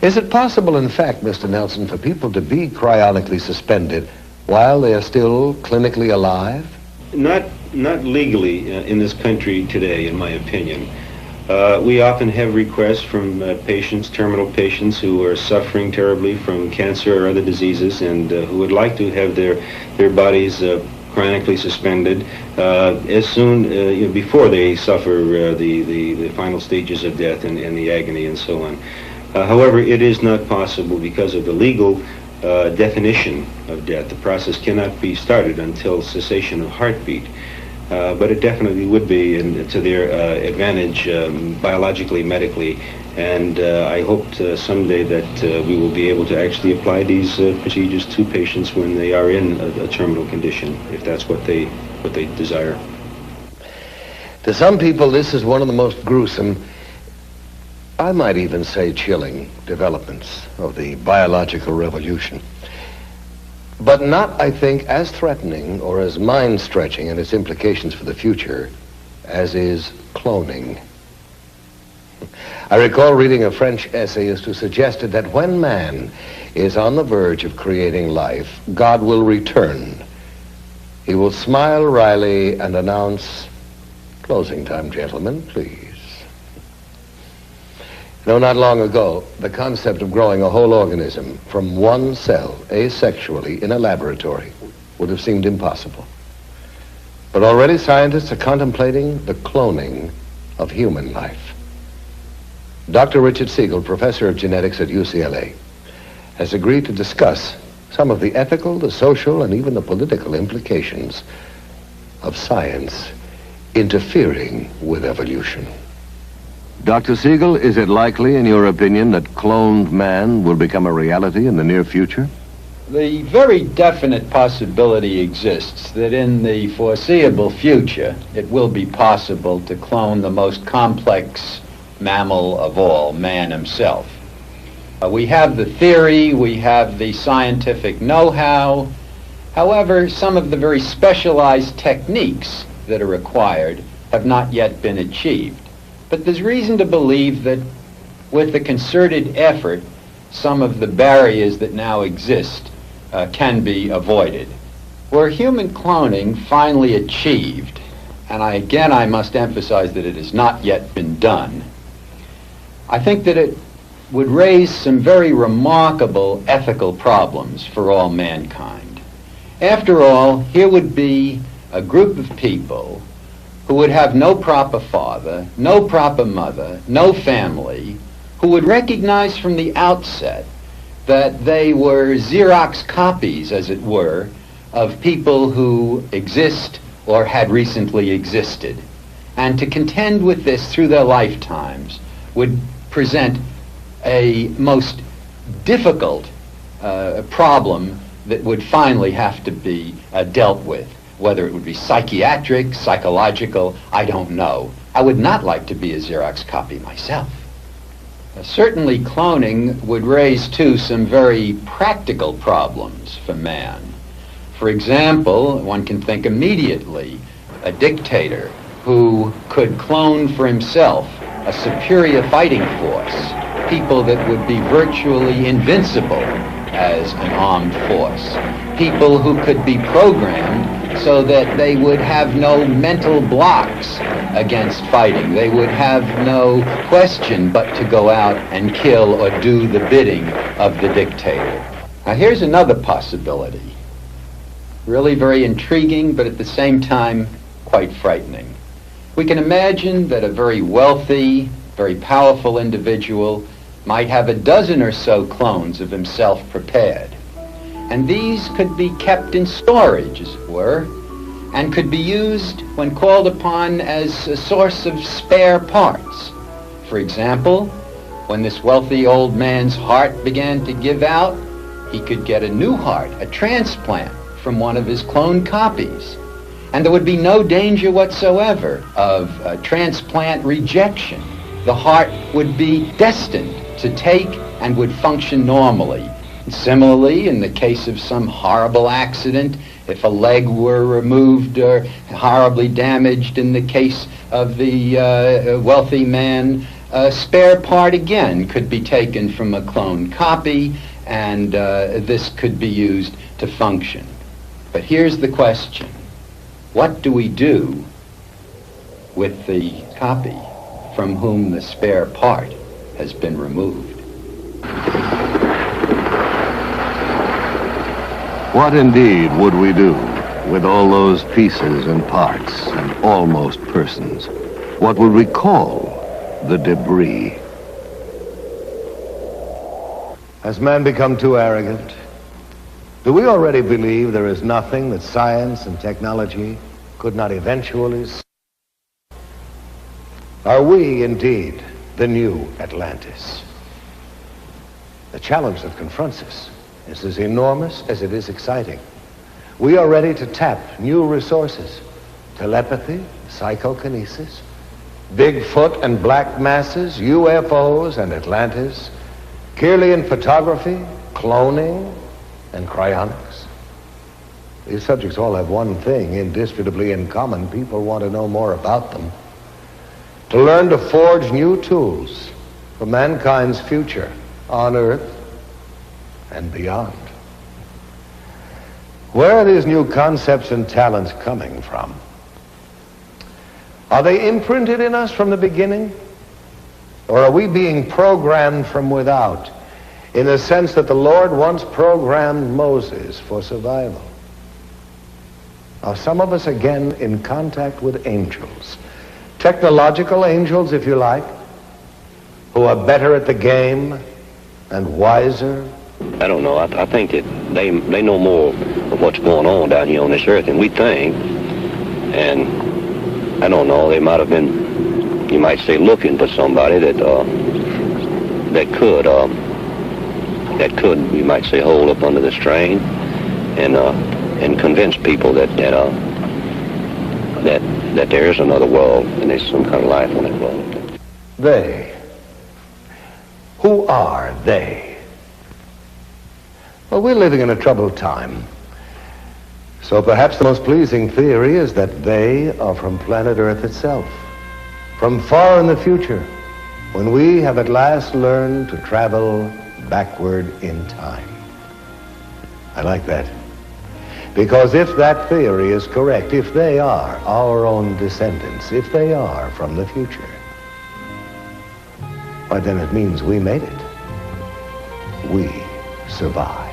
Is it possible, in fact, Mr. Nelson, for people to be cryonically suspended while they are still clinically alive? Not legally in this country today, in my opinion. We often have requests from patients, terminal patients, who are suffering terribly from cancer or other diseases, and who would like to have their bodies cryonically suspended as soon before they suffer the final stages of death and the agony and so on. However, it is not possible because of the legal definition of death. The process cannot be started until cessation of heartbeat. But it definitely would be to their advantage biologically, medically, and I hope someday that we will be able to actually apply these procedures to patients when they are in a terminal condition, if that's what they desire. To some people, this is one of the most gruesome, I might even say chilling, developments of the biological revolution. But not, I think, as threatening or as mind-stretching in its implications for the future as is cloning. I recall reading a French essayist who suggested that when man is on the verge of creating life, God will return. He will smile wryly and announce, "Closing time, gentlemen, please." No, not long ago, the concept of growing a whole organism from one cell asexually in a laboratory would have seemed impossible. But already scientists are contemplating the cloning of human life. Dr. Richard Siegel, professor of genetics at UCLA, has agreed to discuss some of the ethical, the social, and even the political implications of science interfering with evolution. Dr. Siegel, is it likely, in your opinion, that cloned man will become a reality in the near future? The very definite possibility exists that in the foreseeable future, it will be possible to clone the most complex mammal of all, man himself. We have the theory, we have the scientific know-how. However, some of the very specialized techniques that are required have not yet been achieved. But there's reason to believe that with the concerted effort, some of the barriers that now exist can be avoided. Were human cloning finally achieved, and I must emphasize that it has not yet been done, I think that it would raise some very remarkable ethical problems for all mankind. After all, here would be a group of people who would have no proper father, no proper mother, no family, who would recognize from the outset that they were Xerox copies, as it were, of people who exist or had recently existed. And to contend with this through their lifetimes would present a most difficult problem that would finally have to be dealt with. Whether it would be psychiatric, psychological, I don't know. I would not like to be a Xerox copy myself. Certainly cloning would raise, too, some very practical problems for man. For example, one can think immediately a dictator who could clone for himself a superior fighting force, people that would be virtually invincible as an armed force, people who could be programmed so that they would have no mental blocks against fighting. They would have no question but to go out and kill or do the bidding of the dictator. Now here's another possibility, really very intriguing, but at the same time quite frightening. We can imagine that a very wealthy, very powerful individual might have a dozen or so clones of himself prepared. And these could be kept in storage, as it were, and could be used when called upon as a source of spare parts. For example, when this wealthy old man's heart began to give out, he could get a new heart, a transplant, from one of his cloned copies. And there would be no danger whatsoever of transplant rejection. The heart would be destined to take and would function normally. Similarly, in the case of some horrible accident, if a leg were removed or horribly damaged in the case of the wealthy man, a spare part again could be taken from a cloned copy, and this could be used to function. But here's the question. What do we do with the copy? from whom the spare part has been removed. What indeed would we do with all those pieces and parts and almost persons? What would we call the debris? Has man become too arrogant? Do we already believe there is nothing that science and technology could not eventually solve? Are we indeed the new Atlantis? The challenge that confronts us is as enormous as it is exciting. We are ready to tap new resources: telepathy, psychokinesis, Bigfoot and black masses, UFOs and Atlantis, Kirlian photography, cloning, and cryonics. These subjects all have one thing indisputably in common. People want to know more about them, to learn to forge new tools for mankind's future on Earth and beyond. Where are these new concepts and talents coming from? Are they imprinted in us from the beginning? Or are we being programmed from without, in the sense that the Lord once programmed Moses for survival? Are some of us again in contact with angels, technological angels, if you like, who are better at the game and wiser? I don't know. I think that they know more of what's going on down here on this earth than we think. And I don't know, they might have been, you might say, looking for somebody that could, you might say, hold up under the strain and convince people that there is another world and there's some kind of life on that world. They. Who are they? Well, we're living in a troubled time. So perhaps the most pleasing theory is that they are from planet Earth itself, from far in the future, when we have at last learned to travel backward in time. I like that. Because if that theory is correct, if they are our own descendants, if they are from the future, why then it means we made it. We survived.